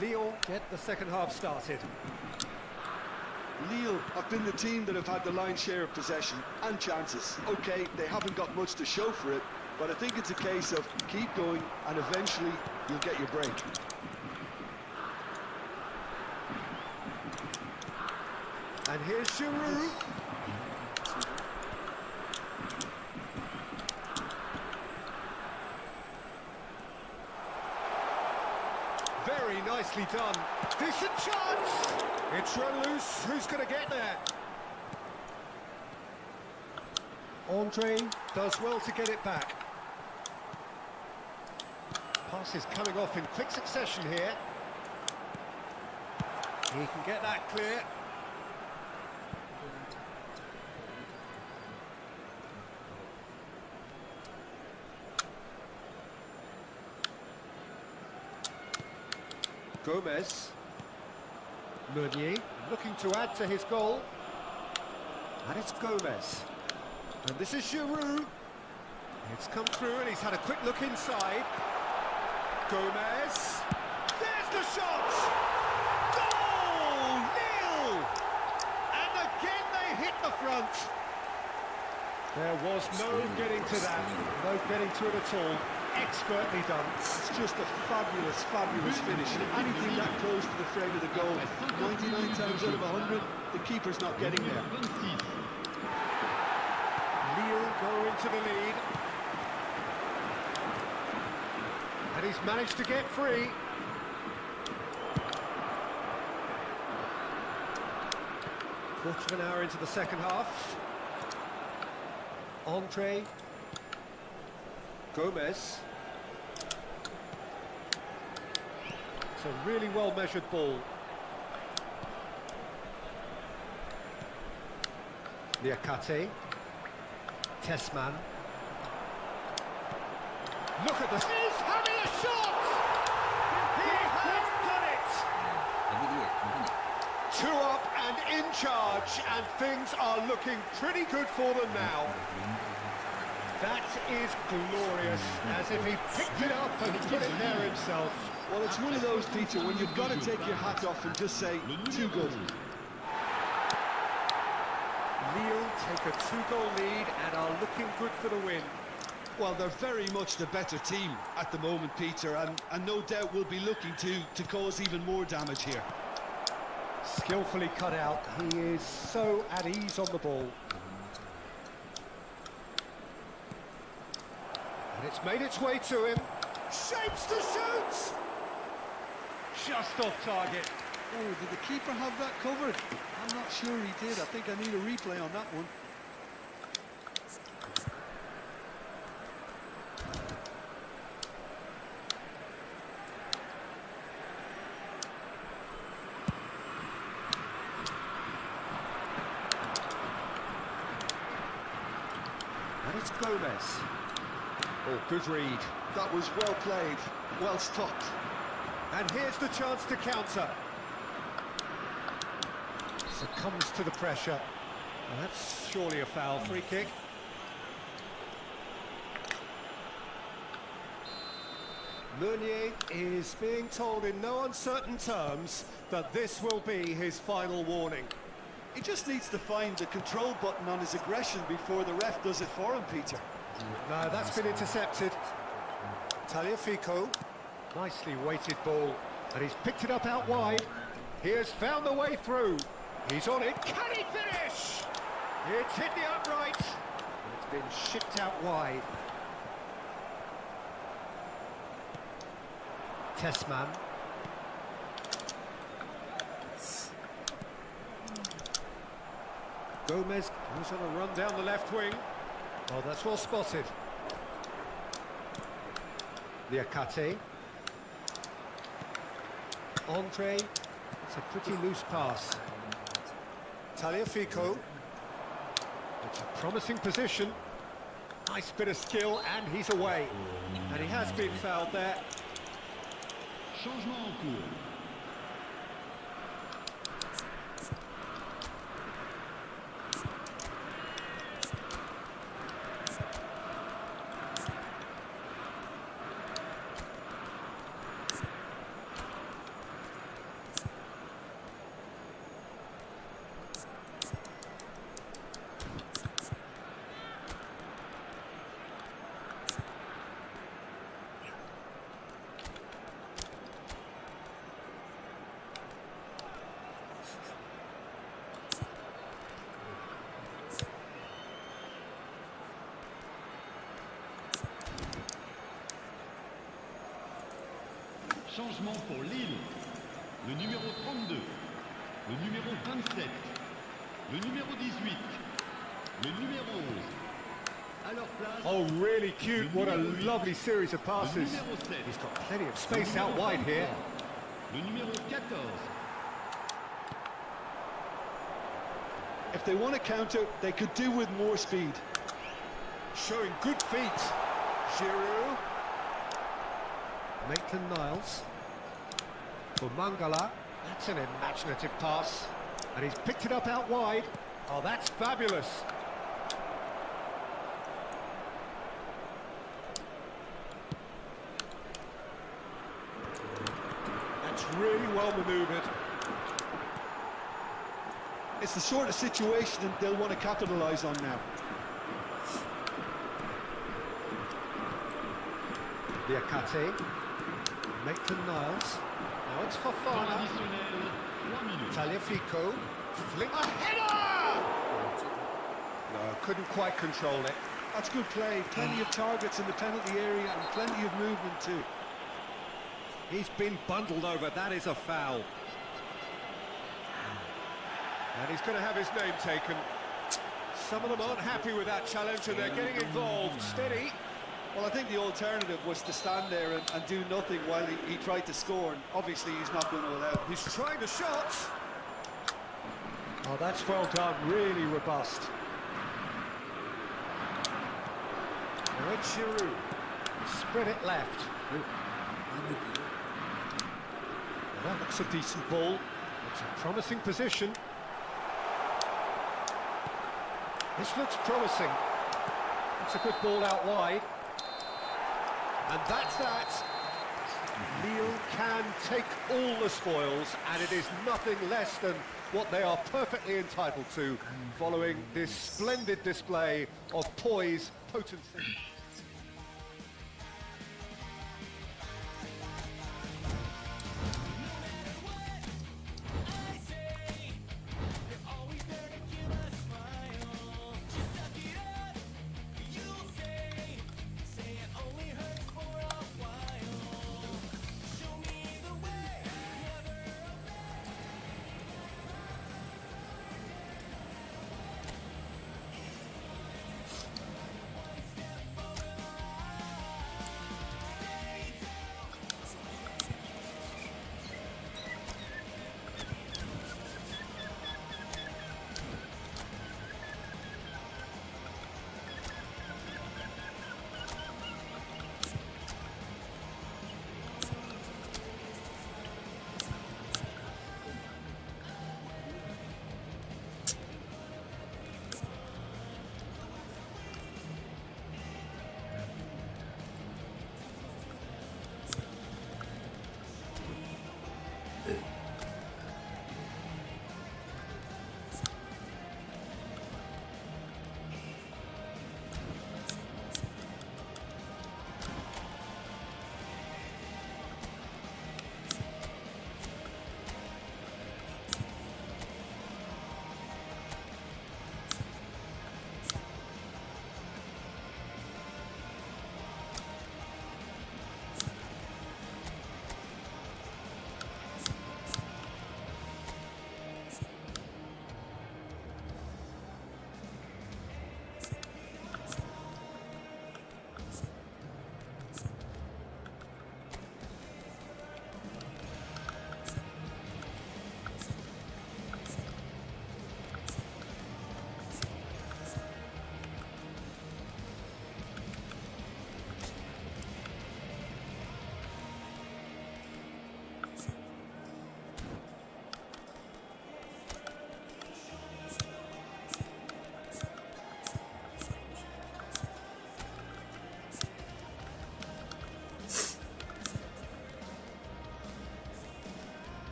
Speaker 2: Lyon get the second half started.
Speaker 3: Lille have been the team that have had the lion's share of possession and chances. OK, they haven't got much to show for it, but I think it's a case of keep going and eventually you'll get your break.
Speaker 2: And here's Giroud. Very nicely done. Decent chance. It's run loose. Who's going to get there? Andre does well to get it back. Pass is coming off in quick succession here. He can get that clear. Gomez. Meunier looking to add to his goal. And it's Gomez. And this is Giroud. It's come through and he's had a quick look inside. Gomez. There's the shot! Goal! Nil! And again they hit the front. There was no getting to that. No getting to it at all. Expertly done.
Speaker 3: It's just a fabulous, fabulous finish. Anything that close to the frame of the goal, 99 times out of 100, the keeper's not getting there.
Speaker 2: Lille go into the lead. And he's managed to get free. Quarter of an hour into the second half. Andre. Gomez. It's a really well-measured ball. Niakate. Tessman. Look at this. He's having a shot! He has done it!
Speaker 1: Lagi dia, makanya.
Speaker 2: 2 up and in charge, and things are looking pretty good for them now. That is glorious, as if he picked it up and put it there himself.
Speaker 3: Well, it's one of those, Peter, when you've got to take your hat off and just say, too good.
Speaker 2: Lille take a 2-goal lead and are looking good for the win.
Speaker 3: Well, they're very much the better team at the moment, Peter, and no doubt will be looking to cause even more damage here.
Speaker 2: Skillfully cut out, he is so at ease on the ball. And it's made its way to him. Shapes to shoot! Just off target.
Speaker 3: Oh, did the keeper have that covered? I'm not sure he did. I think I need a replay on that one.
Speaker 2: And it's Gomez. Oh, good read.
Speaker 3: That was well played, well stopped.
Speaker 2: And here's the chance to counter. Succumbs to the pressure. Well, that's surely a foul. Free kick. Meunier is being told in no uncertain terms that this will be his final warning.
Speaker 3: He just needs to find the control button on his aggression before the ref does it for him, Peter.
Speaker 2: No, that's been intercepted. Tagliafico. Nicely weighted ball. And he's picked it up out wide. He has found the way through. He's on it. Can he finish? It's hit the upright. It's been shipped out wide. Tessman. Gomez goes on a run down the left wing. Oh, that's well spotted. Niakate. Andre. It's a pretty loose pass. Tagliafico. It's a promising position. Nice bit of skill, and he's away. And he has been fouled there.
Speaker 4: Changement en cours. Changement pour Lille. Le numéro 32. Le numéro 27. Le numéro 18. Le numéro 11. À leur place.
Speaker 2: Oh, really cute. What a lovely series of
Speaker 4: Le
Speaker 2: passes.
Speaker 4: numéro 7.
Speaker 2: He's got plenty of
Speaker 4: Le
Speaker 2: space
Speaker 4: numéro
Speaker 2: out wide
Speaker 4: 23.
Speaker 2: here.
Speaker 4: Le numéro 14.
Speaker 3: If they want to counter, they could do with more speed.
Speaker 2: Showing good feet. Giroud. Maitland-Niles. For Mangala. That's an imaginative pass. And he's picked it up out wide. Oh, that's fabulous. That's really well manoeuvred.
Speaker 3: It's the sort of situation that they'll want to capitalise on now.
Speaker 2: Diakate. Maitland-Niles. Now it's
Speaker 4: Temps
Speaker 2: Fofana.
Speaker 4: additionnel, 3 minutes.
Speaker 2: Taliafico. Fling a header! No, couldn't quite control it.
Speaker 3: That's good play. Plenty of targets in the penalty area and plenty of movement too.
Speaker 2: He's been bundled over. That is a foul. And he's going to have his name taken. Some of them aren't happy with that challenge and they're getting involved. Steady.
Speaker 3: Well, I think the alternative was to stand there and do nothing while he tried to score, and obviously he's not going to allow it.
Speaker 2: He's trying the shot. Oh, that's well done. Really robust. Now it's Giroud. Spread it left. Well, that looks a decent ball. It's a promising position. This looks promising. It's a good ball out wide. And that's that. Lille can take all the spoils, and it is nothing less than what they are perfectly entitled to, following this splendid display of poise, potency.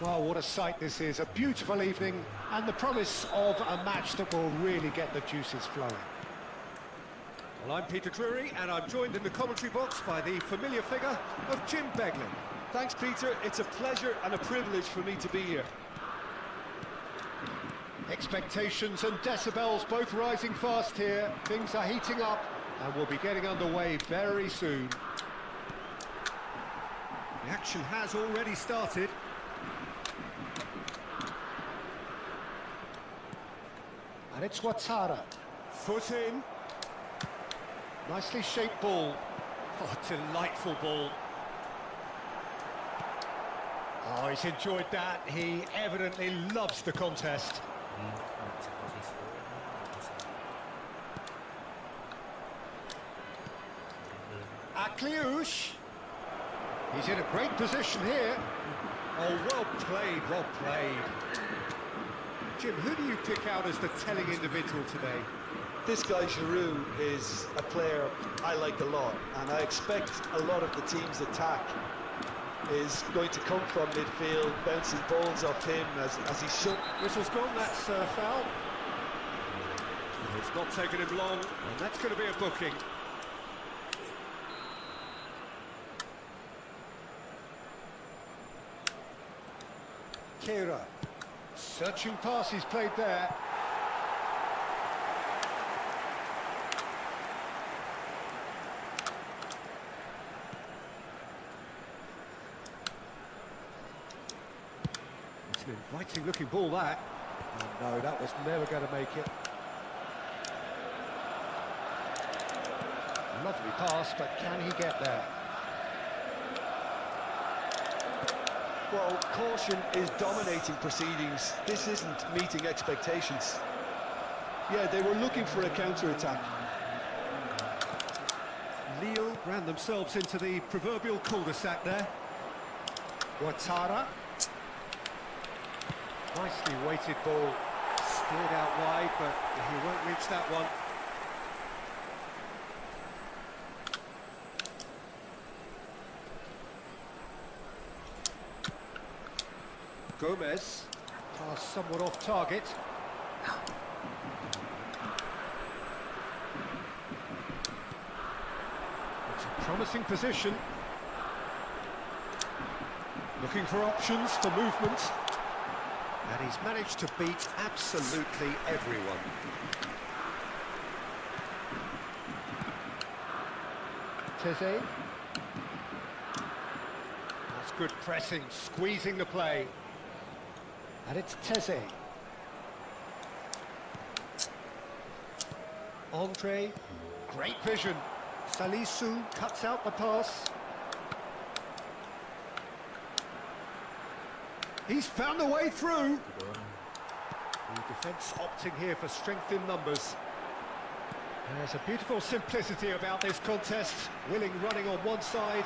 Speaker 2: Oh, what a sight this is. A beautiful evening and the promise of a match that will really get the juices flowing. Well, I'm Peter Drury and I'm joined in the commentary box by the familiar figure of Jim Beglin.
Speaker 3: Thanks, Peter. It's a pleasure and a privilege for me to be here.
Speaker 2: Expectations and decibels both rising fast here. Things are heating up and we'll be getting underway very soon. The action has already started. And it's Ouattara. Foot in. Nicely shaped ball. Oh, delightful ball. Oh, he's enjoyed that. He evidently loves the contest. Akliouche. He's in a great position here. Oh, well played, well played. Jim, who do you pick out as the telling individual today?
Speaker 3: This guy, Giroud, is a player I like a lot, and I expect a lot of the team's attack is going to come from midfield, bouncing balls off him as he should.
Speaker 2: Whistle's gone, that's foul. It's not taken him long, and that's going to be a booking. Kira, searching pass he's played there. It's an inviting looking ball that. Oh no, that was never going to make it. Lovely pass, but can he get there?
Speaker 3: Well, caution is dominating proceedings. This isn't meeting expectations. Yeah, they were looking for a counter-attack.
Speaker 2: Lille ran themselves into the proverbial cul-de-sac there. Ouattara. Nicely weighted ball. Steered out wide, but he won't reach that one. Gomez, pass somewhat off target. It's a promising position. Looking for options for movement. And he's managed to beat absolutely everyone. Teze. That's good pressing, squeezing the play. And it's Teze. Andre, great vision. Salisu cuts out the pass. He's found a way through. The defence opting here for strength in numbers. There's a beautiful simplicity about this contest. Willing running on one side,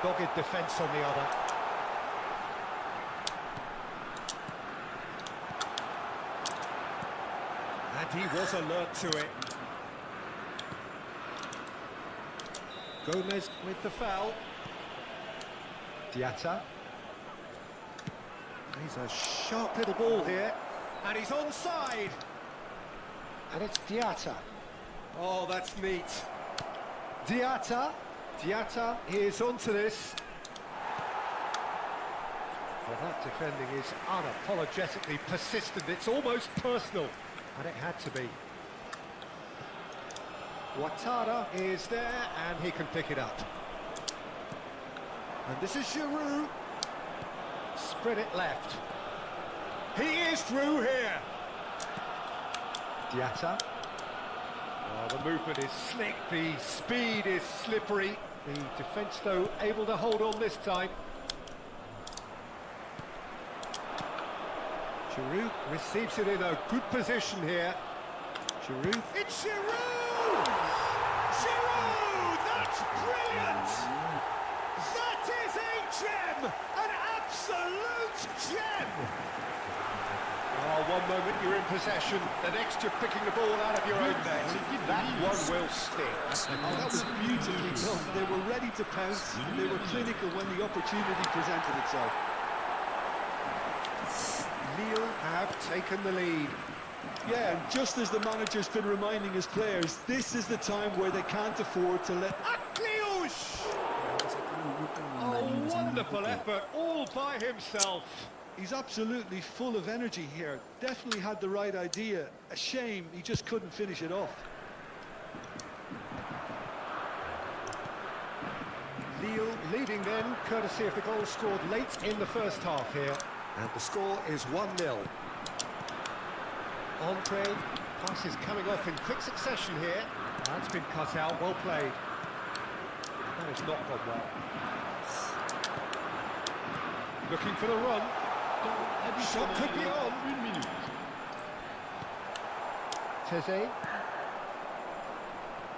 Speaker 2: dogged defence on the other. And he was alert to it. Gomez with the foul. Diatta. He's a sharp little ball here. And he's onside. And it's Diatta. Oh, that's neat. Diatta. Diatta is onto this. Well, that defending is unapologetically persistent. It's almost personal. And it had to be. Ouattara is there, and he can pick it up. And this is Giroud. Spread it left. He is through here. Diatta. Oh, the movement is slick, the speed is slippery. The defence, though, able to hold on this time. Giroud receives it in a good position here. Giroud. It's Giroud! Giroud! That's brilliant! That is a gem! An absolute gem! Oh, one moment you're in possession, the next you're picking the ball out of your own net. That one will sting.
Speaker 3: Oh, that was beautifully done. They were ready to pounce, and they were clinical when the opportunity presented itself.
Speaker 2: Lille have taken the lead.
Speaker 3: Yeah, and just as the manager's been reminding his players, this is the time where they can't afford to let...
Speaker 2: Akliouche!
Speaker 1: Bukan
Speaker 2: Oh,
Speaker 1: banding bersama
Speaker 2: wonderful
Speaker 1: Liverpool.
Speaker 2: effort, all by himself.
Speaker 3: He's absolutely full of energy here. Definitely had the right idea. A shame he just couldn't finish it off.
Speaker 2: Lille leading then, courtesy of the goal scored late in the first half here. And the score is 1-0. Entree, passes coming off in quick succession here. That's been cut out, well played. That has not gone well. Looking for the run. Shot could be on.
Speaker 4: 1 minute.
Speaker 2: Teze.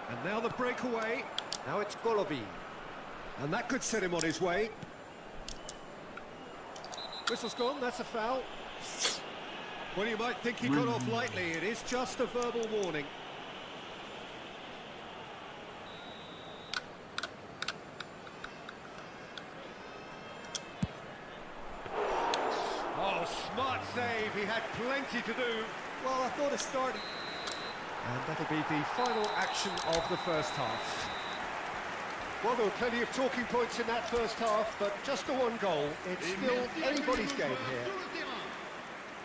Speaker 2: And now the breakaway. Now it's Golovin. And that could set him on his way. Whistle's gone, that's a foul. Well, you might think he got off lightly. It is just a verbal warning. Oh, smart save. He had plenty to do.
Speaker 3: Well, I thought it started...
Speaker 2: And that'll be the final action of the first half. Well, there were plenty of talking points in that first half, but just the one goal. It's still anybody's game here.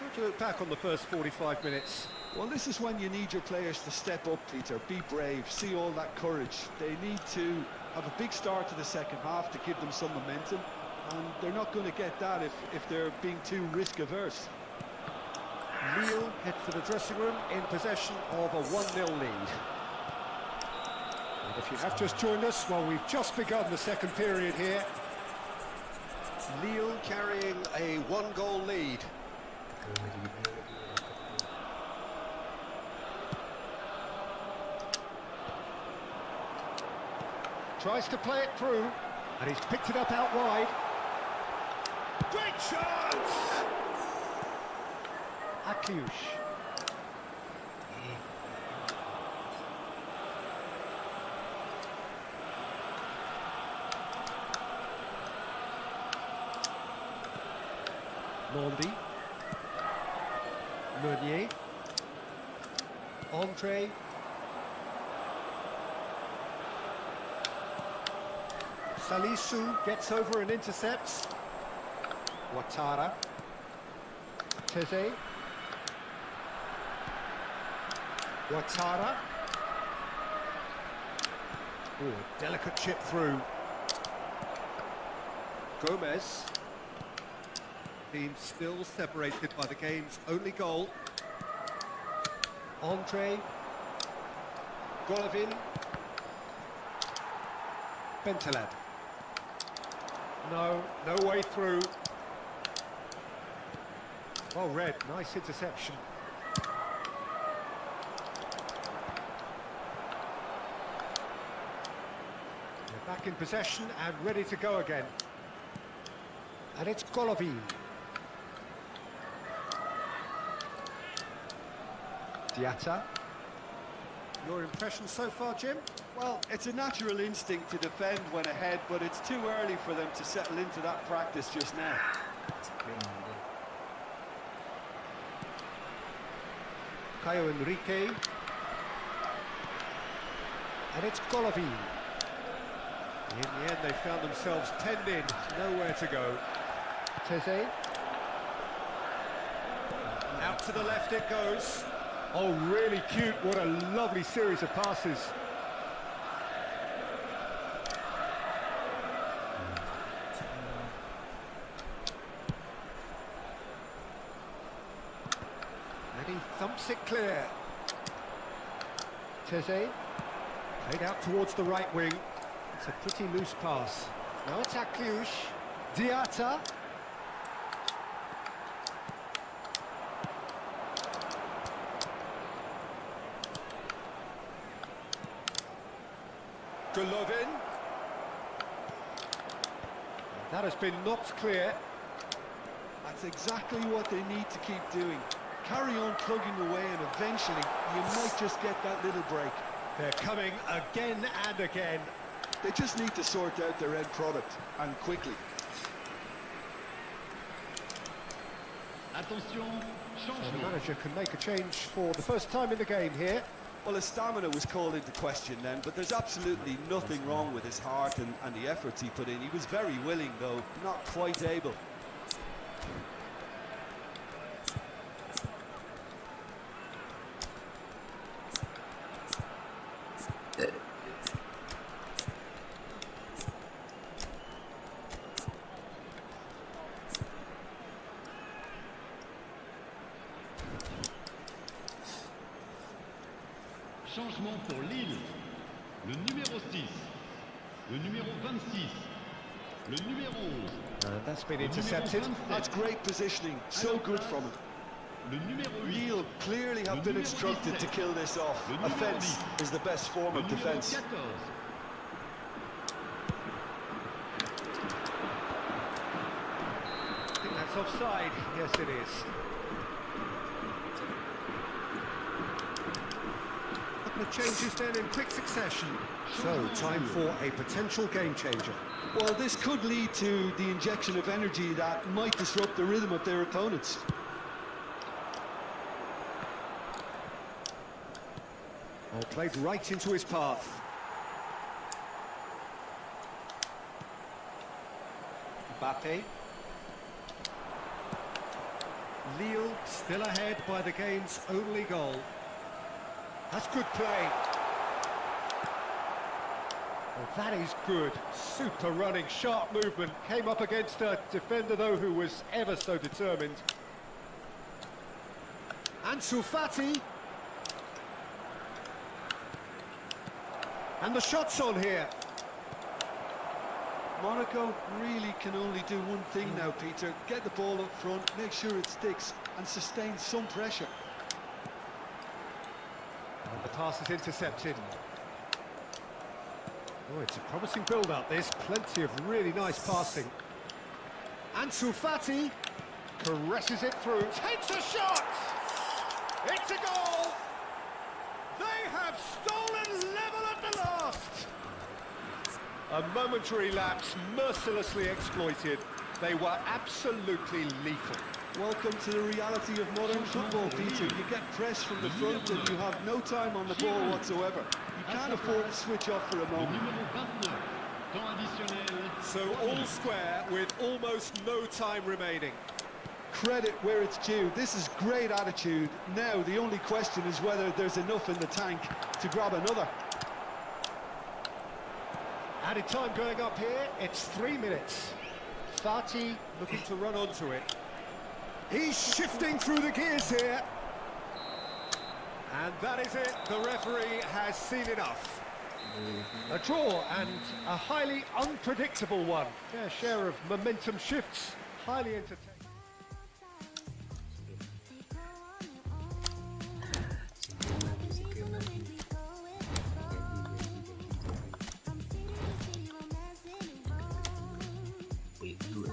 Speaker 2: How do you look back on the first 45 minutes?
Speaker 3: Well, this is when you need your players to step up, Peter. Be brave, see all that courage. They need to have a big start to the second half to give them some momentum. And they're not going to get that if they're being too risk-averse.
Speaker 2: Lille head for the dressing room in possession of a 1-0 lead. And if you have just joined us, well, we've just begun the second period here. Lille carrying a 1-goal lead. Tries to play it through, and he's picked it up out wide. Great chance! Akliouche. Mondi. Meunier. Entree. Salisu gets over and intercepts. Ouattara. Teze. Ouattara. Oh, a delicate chip through. Gomez. Team still separated by the game's only goal. Entree. Golovin. Bentaleb. No way through. Well read, nice interception. They're back in possession and ready to go again. And it's Golovin. Diatta. Your impression so far, Jim?
Speaker 3: Well, it's a natural instinct to defend when ahead, but it's too early for them to settle into that practice just now.
Speaker 2: Caio Henrique. And it's Golovin. In the end, they found themselves penned in, nowhere to go. Teze. Out to the left it goes. Oh, really cute. What a lovely series of passes. And he thumps it clear. Teze. Played out towards the right wing. It's a pretty loose pass. Now it's Akliouche. Diatta. Golovin. That has been knocked clear.
Speaker 3: That's exactly what they need to keep doing. Carry on plugging away and eventually you might just get that little break.
Speaker 2: They're coming again and again.
Speaker 3: They just need to sort out their end product, and quickly.
Speaker 4: Attention,
Speaker 2: So the
Speaker 4: changement.
Speaker 2: manager can make a change for the first time in the game here.
Speaker 3: Well, his stamina was called into question then, but there's absolutely nothing wrong with his heart and the efforts he put in. He was very willing, though not quite able.
Speaker 4: Changement pour Lille. Le numéro 6. Le numéro 26. Le numéro 11.
Speaker 2: And that's been
Speaker 4: Le numéro
Speaker 2: intercepted.
Speaker 4: 27.
Speaker 3: That's great positioning, so good from him.
Speaker 4: Le numéro 8.
Speaker 3: Lille clearly have been instructed to kill this off. Offence is the best form
Speaker 4: Le
Speaker 3: of
Speaker 4: numéro
Speaker 3: defence.
Speaker 4: 14.
Speaker 2: I think that's offside. Yes, it is. Couple of changes then in quick succession. So, time for a potential game changer.
Speaker 3: Well, this could lead to the injection of energy that might disrupt the rhythm of their opponents.
Speaker 2: Oh, played right into his path. Mbappe. Lille still ahead by the game's only goal. That's good play. Oh, that is good. Super running, sharp movement. Came up against a defender, though, who was ever so determined. Ansu Fati. And the shot's on here.
Speaker 3: Monaco really can only do one thing now, Peter. Get the ball up front, make sure it sticks, and sustain some pressure.
Speaker 2: And the pass is intercepted. Oh, it's a promising build-up, this. Plenty of really nice passing. Ansu Fati caresses it through. Takes a shot! It's a goal! They have stolen level at the last! A momentary lapse, mercilessly exploited. They were absolutely lethal.
Speaker 3: Welcome to the reality of modern football, Peter. You get pressed from the front and you have no time on the ball whatsoever. You can't afford to switch off for a
Speaker 4: Le
Speaker 3: moment.
Speaker 4: numéro 29. Temps additionnel.
Speaker 2: So all square with almost no time remaining.
Speaker 3: Credit where it's due. This is great attitude. Now the only question is whether there's enough in the tank to grab another.
Speaker 2: Added time going up here, it's 3 minutes. Fati looking to run onto it. He's shifting through the gears here. And that is it, the referee has seen enough. A draw and a highly unpredictable one. Fair share of momentum shifts, highly entertaining.
Speaker 1: Wait, dua.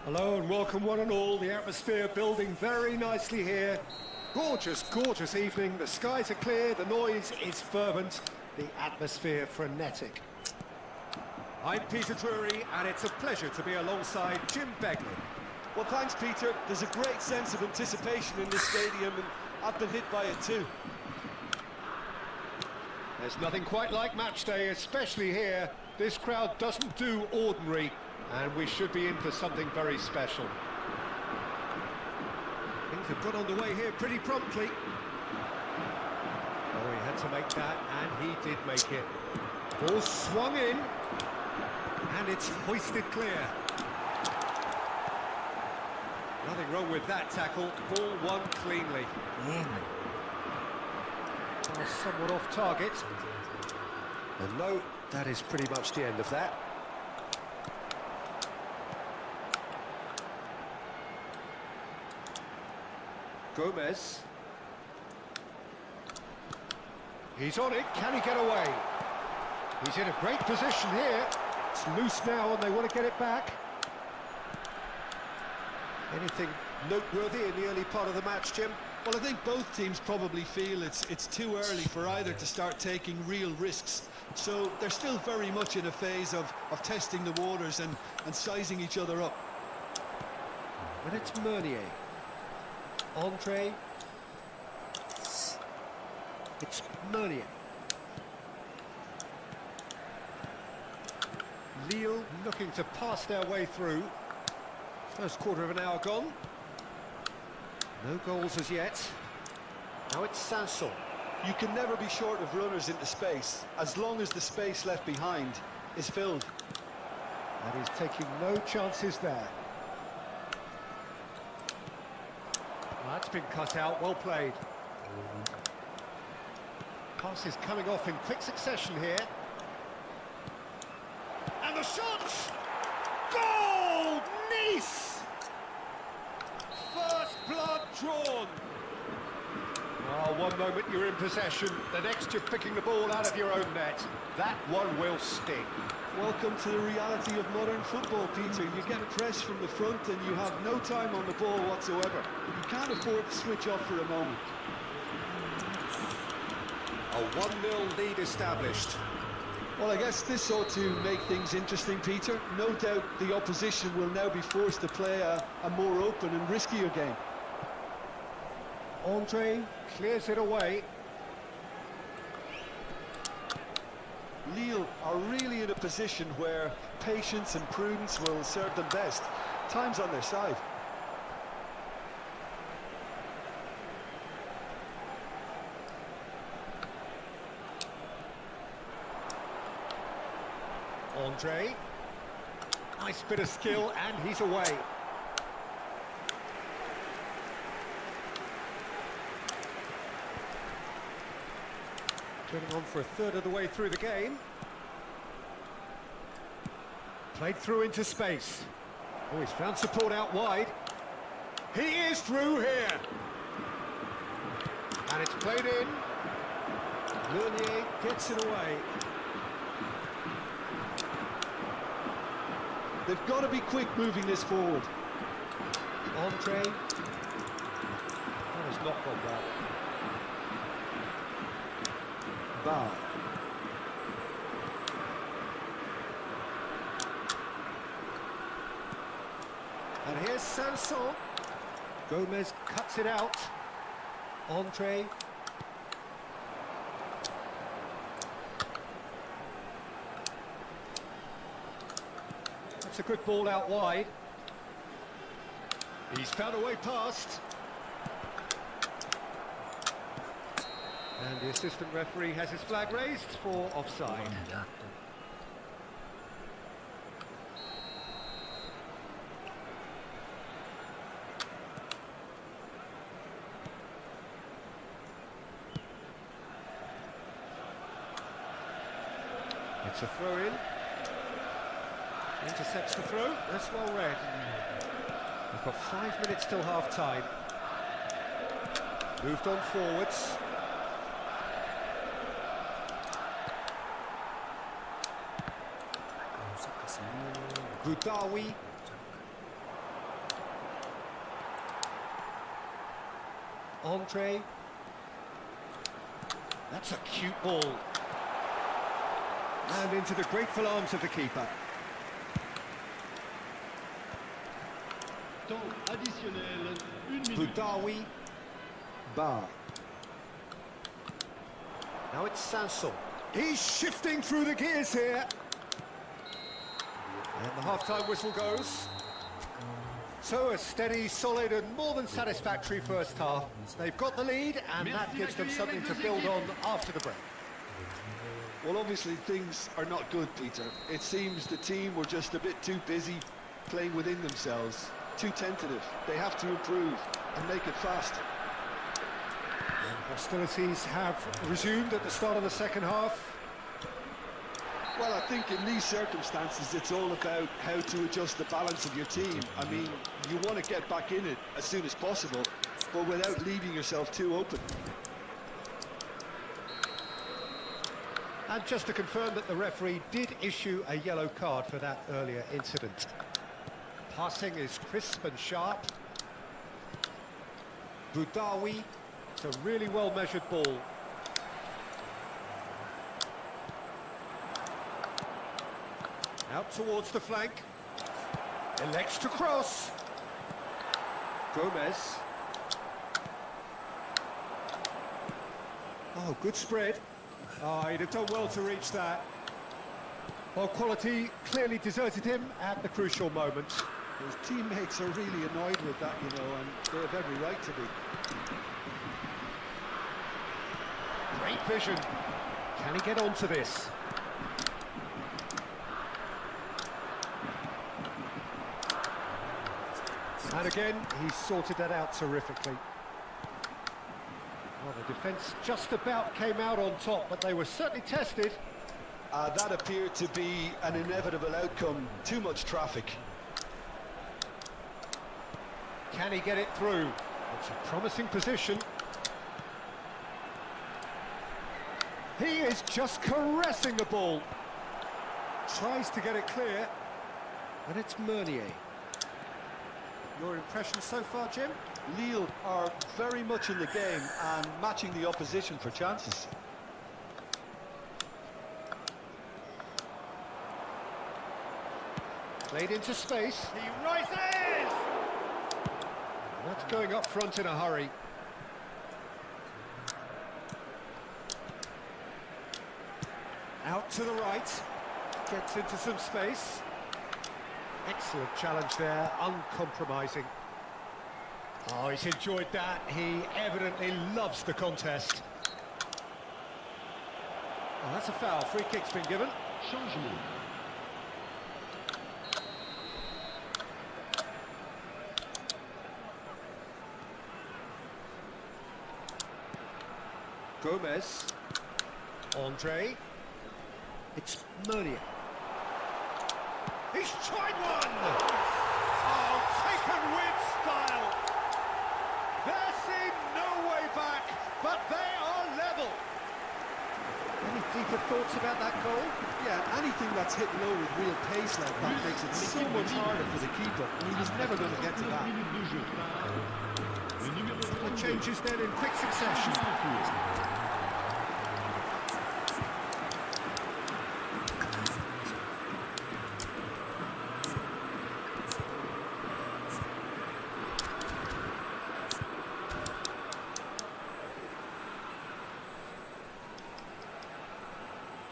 Speaker 2: Hello and welcome one and all. The atmosphere building very nicely here. Gorgeous, gorgeous evening. The skies are clear, the noise is fervent, the atmosphere frenetic. I'm Peter Drury and it's a pleasure to be alongside Jim Beglin.
Speaker 3: Well, thanks, Peter. There's a great sense of anticipation in this stadium, and I've been hit by it too.
Speaker 2: There's nothing quite like match day, especially here. This crowd doesn't do ordinary, and we should be in for something very special. Things have got underway here pretty promptly. Oh, he had to make that, and he did make it. Ball swung in, and it's hoisted clear. Nothing wrong with that tackle, ball won cleanly.
Speaker 1: Yeah, man.
Speaker 2: Well, somewhat off target. And no, that is pretty much the end of that. Gomez. He's on it, can he get away? He's in a great position here. It's loose now and they want to get it back. Anything noteworthy in the early part of the match, Jim?
Speaker 3: Well, I think both teams probably feel it's too early for either to start taking real risks. So they're still very much in a phase of testing the waters and sizing each other up.
Speaker 2: And it's Meunier. Andre. It's Meunier. Lille looking to pass their way through. First quarter of an hour gone. No goals as yet. Now it's Sanson.
Speaker 3: You can never be short of runners into space, as long as the space left behind is filled.
Speaker 2: And he's taking no chances there. Well, that's been cut out, well played. Pass is coming off in quick succession here. And the shot! Goal! Nice! First blood drawn. Oh, one moment you're in possession, the next you're picking the ball out of your own net. That one will sting.
Speaker 3: Welcome to the reality of modern football, Peter. You get pressed from the front and you have no time on the ball whatsoever. You can't afford to switch off for a moment.
Speaker 2: A 1-0 lead established.
Speaker 3: Well, I guess this ought to make things interesting, Peter. No doubt the opposition will now be forced to play a more open and riskier game.
Speaker 2: Andre clears it away.
Speaker 3: Lille are really in a position where patience and prudence will serve them best. Time's on their side.
Speaker 2: Andre. Nice bit of skill and he's away. Turning on for a third of the way through the game. Played through into space. Oh, he's found support out wide. He is through here. And it's played in. Meunier gets it away.
Speaker 3: They've got to be quick moving this forward.
Speaker 2: Andre. That has not gone well. Bola. And here's Sanson. Gomez cuts it out. Andre. That's a good ball out wide. He's found a way past. And the assistant referee has his flag raised for offside.
Speaker 1: Jatuh.
Speaker 2: It's a throw-in. Intercepts the throw. That's well read. We've got 5 minutes till half-time. Moved on forwards. Budawi. Andre. That's a cute ball. And into the grateful arms of the keeper.
Speaker 4: Temps additionnel, 1 minute.
Speaker 2: Budawi. Bar. Now it's Sanson. He's shifting through the gears here. And the half-time whistle goes. So a steady, solid and more than satisfactory first half. They've got the lead and that gives them something to build on after the break.
Speaker 3: Well, obviously things are not good, Peter. It seems the team were just a bit too busy playing within themselves, too tentative. They have to improve and make it fast.
Speaker 2: Hostilities have resumed at the start of the second half.
Speaker 3: Well, I think in these circumstances, it's all about how to adjust the balance of your team. I mean, you want to get back in it as soon as possible, but without leaving yourself too open.
Speaker 2: And just to confirm that the referee did issue a yellow card for that earlier incident. Passing is crisp and sharp. Budawi, it's a really well-measured ball. Out towards the flank. Elects to cross. Gomez. Oh, good spread. Oh, he'd have done well to reach that. Well, quality clearly deserted him at the crucial moment.
Speaker 3: His teammates are really annoyed with that, you know, and they have every right to be.
Speaker 2: Great vision. Can he get onto this? And again, he sorted that out terrifically. Well, the defence just about came out on top, but they were certainly tested.
Speaker 3: That appeared to be an inevitable outcome. Too much traffic.
Speaker 2: Can he get it through? It's a promising position. He is just caressing the ball. Tries to get it clear. And it's Meunier. Your impression so far, Jim?
Speaker 3: Lille are very much in the game and matching the opposition for chances.
Speaker 2: Played into space. He rises! That's going up front in a hurry. Out to the right. Gets into some space. Excellent challenge there, uncompromising. Oh, he's enjoyed that. He evidently loves the contest. Oh, that's a foul. Free kick's been given.
Speaker 4: Changement.
Speaker 2: Gomez. Andre. It's Meunier. He's tried one! Oh, taken with style. There seemed no way back, but they are level. Any deeper thoughts about that goal?
Speaker 3: Yeah, anything that's hit low with real pace like that makes it so much harder for the keeper. He was never going to get to that.
Speaker 2: The changes then in quick succession.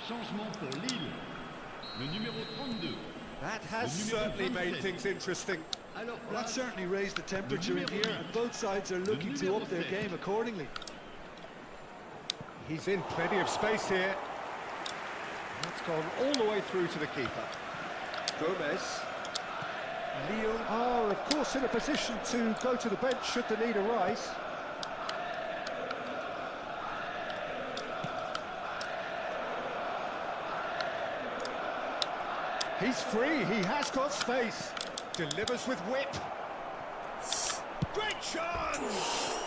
Speaker 4: Changement pour Lille. Le numéro 32.
Speaker 2: That has certainly made things interesting.
Speaker 4: Alors,
Speaker 3: Well, that certainly raised the temperature in here, and both sides are looking to up their game accordingly.
Speaker 2: He's in plenty of space here. That's gone all the way through to the keeper. Gomez. Lille are, of course, in a position to go to the bench should the need arise. He's free, he has got space. Delivers with whip. Great chance!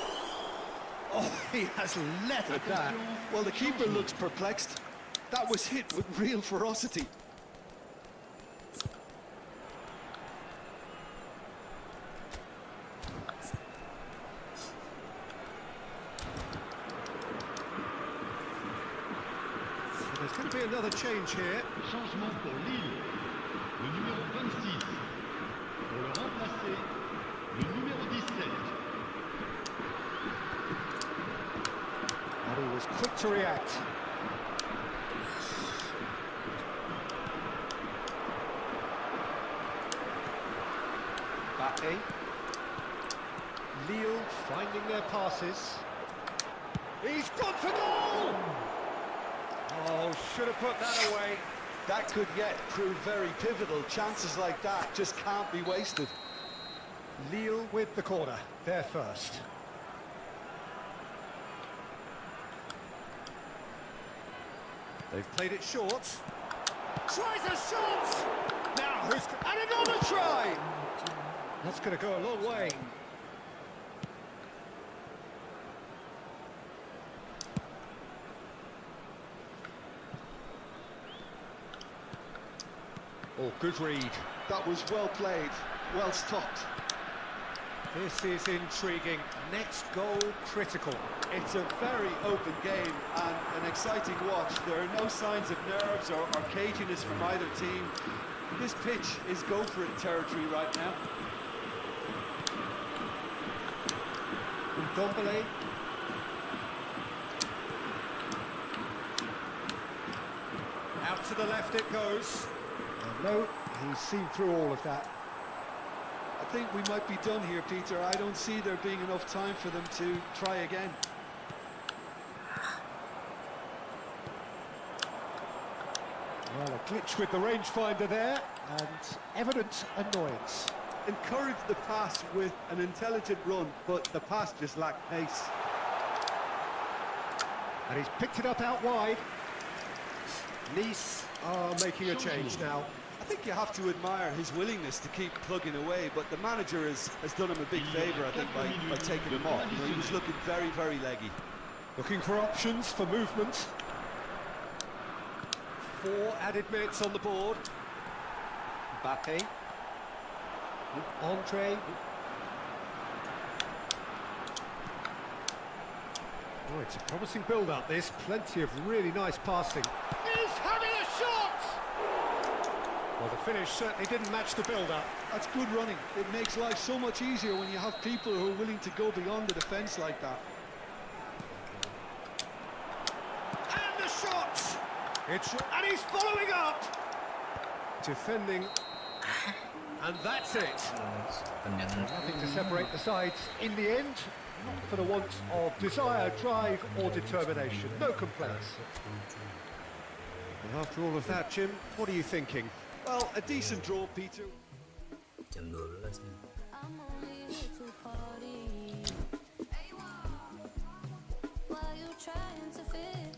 Speaker 2: Oh, he has leathered that.
Speaker 3: Well, the keeper looks perplexed. That was hit with real ferocity.
Speaker 2: be another change here.
Speaker 4: Changement pour Lille. Le numéro 26. Pour le remplacer, le numéro 17.
Speaker 2: And he was quick to react. Mbappe. Lille finding their passes. He's gone for goal! Oh, should have put that away.
Speaker 3: That could yet prove very pivotal. Chances like that just can't be wasted.
Speaker 2: Lille with the corner, they're first. They've played it short. Tries a shot! Now who's... And another try! That's going to go a long way. Oh, good read.
Speaker 3: That was well played, well stopped.
Speaker 2: This is intriguing. Next goal critical.
Speaker 3: It's a very open game and an exciting watch. There are no signs of nerves or caginess from either team. This pitch is go-for-it territory right now.
Speaker 2: Dombele. Out to the left it goes. No, he's seen through all of that.
Speaker 3: I think we might be done here, Peter. I don't see there being enough time for them to try again.
Speaker 2: Well, a glitch with the rangefinder there, and evident annoyance.
Speaker 3: Encouraged the pass with an intelligent run, but the pass just lacked pace.
Speaker 2: And he's picked it up out wide. Nice are making a change now.
Speaker 3: I think you have to admire his willingness to keep plugging away, but the manager has done him a big favour, I think, by taking him off. You know, he was looking very, very leggy.
Speaker 2: Looking for options for movement. 4 added minutes on the board. Mbappe. Andre. Oh, it's a promising build-up, this. Plenty of really nice passing. He's having a shot! Well, the finish certainly didn't match the build-up.
Speaker 3: That's good running. It makes life so much easier when you have people who are willing to go beyond the defence like that.
Speaker 2: And the shot! And he's following up! Defending. And that's it. Nothing to separate the sides in the end. Not for the want of desire, drive or determination. No complaints. And after all of that, Jim, what are you thinking?
Speaker 3: Well, a decent draw, Peter.
Speaker 1: Jam 12 nih.
Speaker 6: I'm only here to party. Why you trying to fit?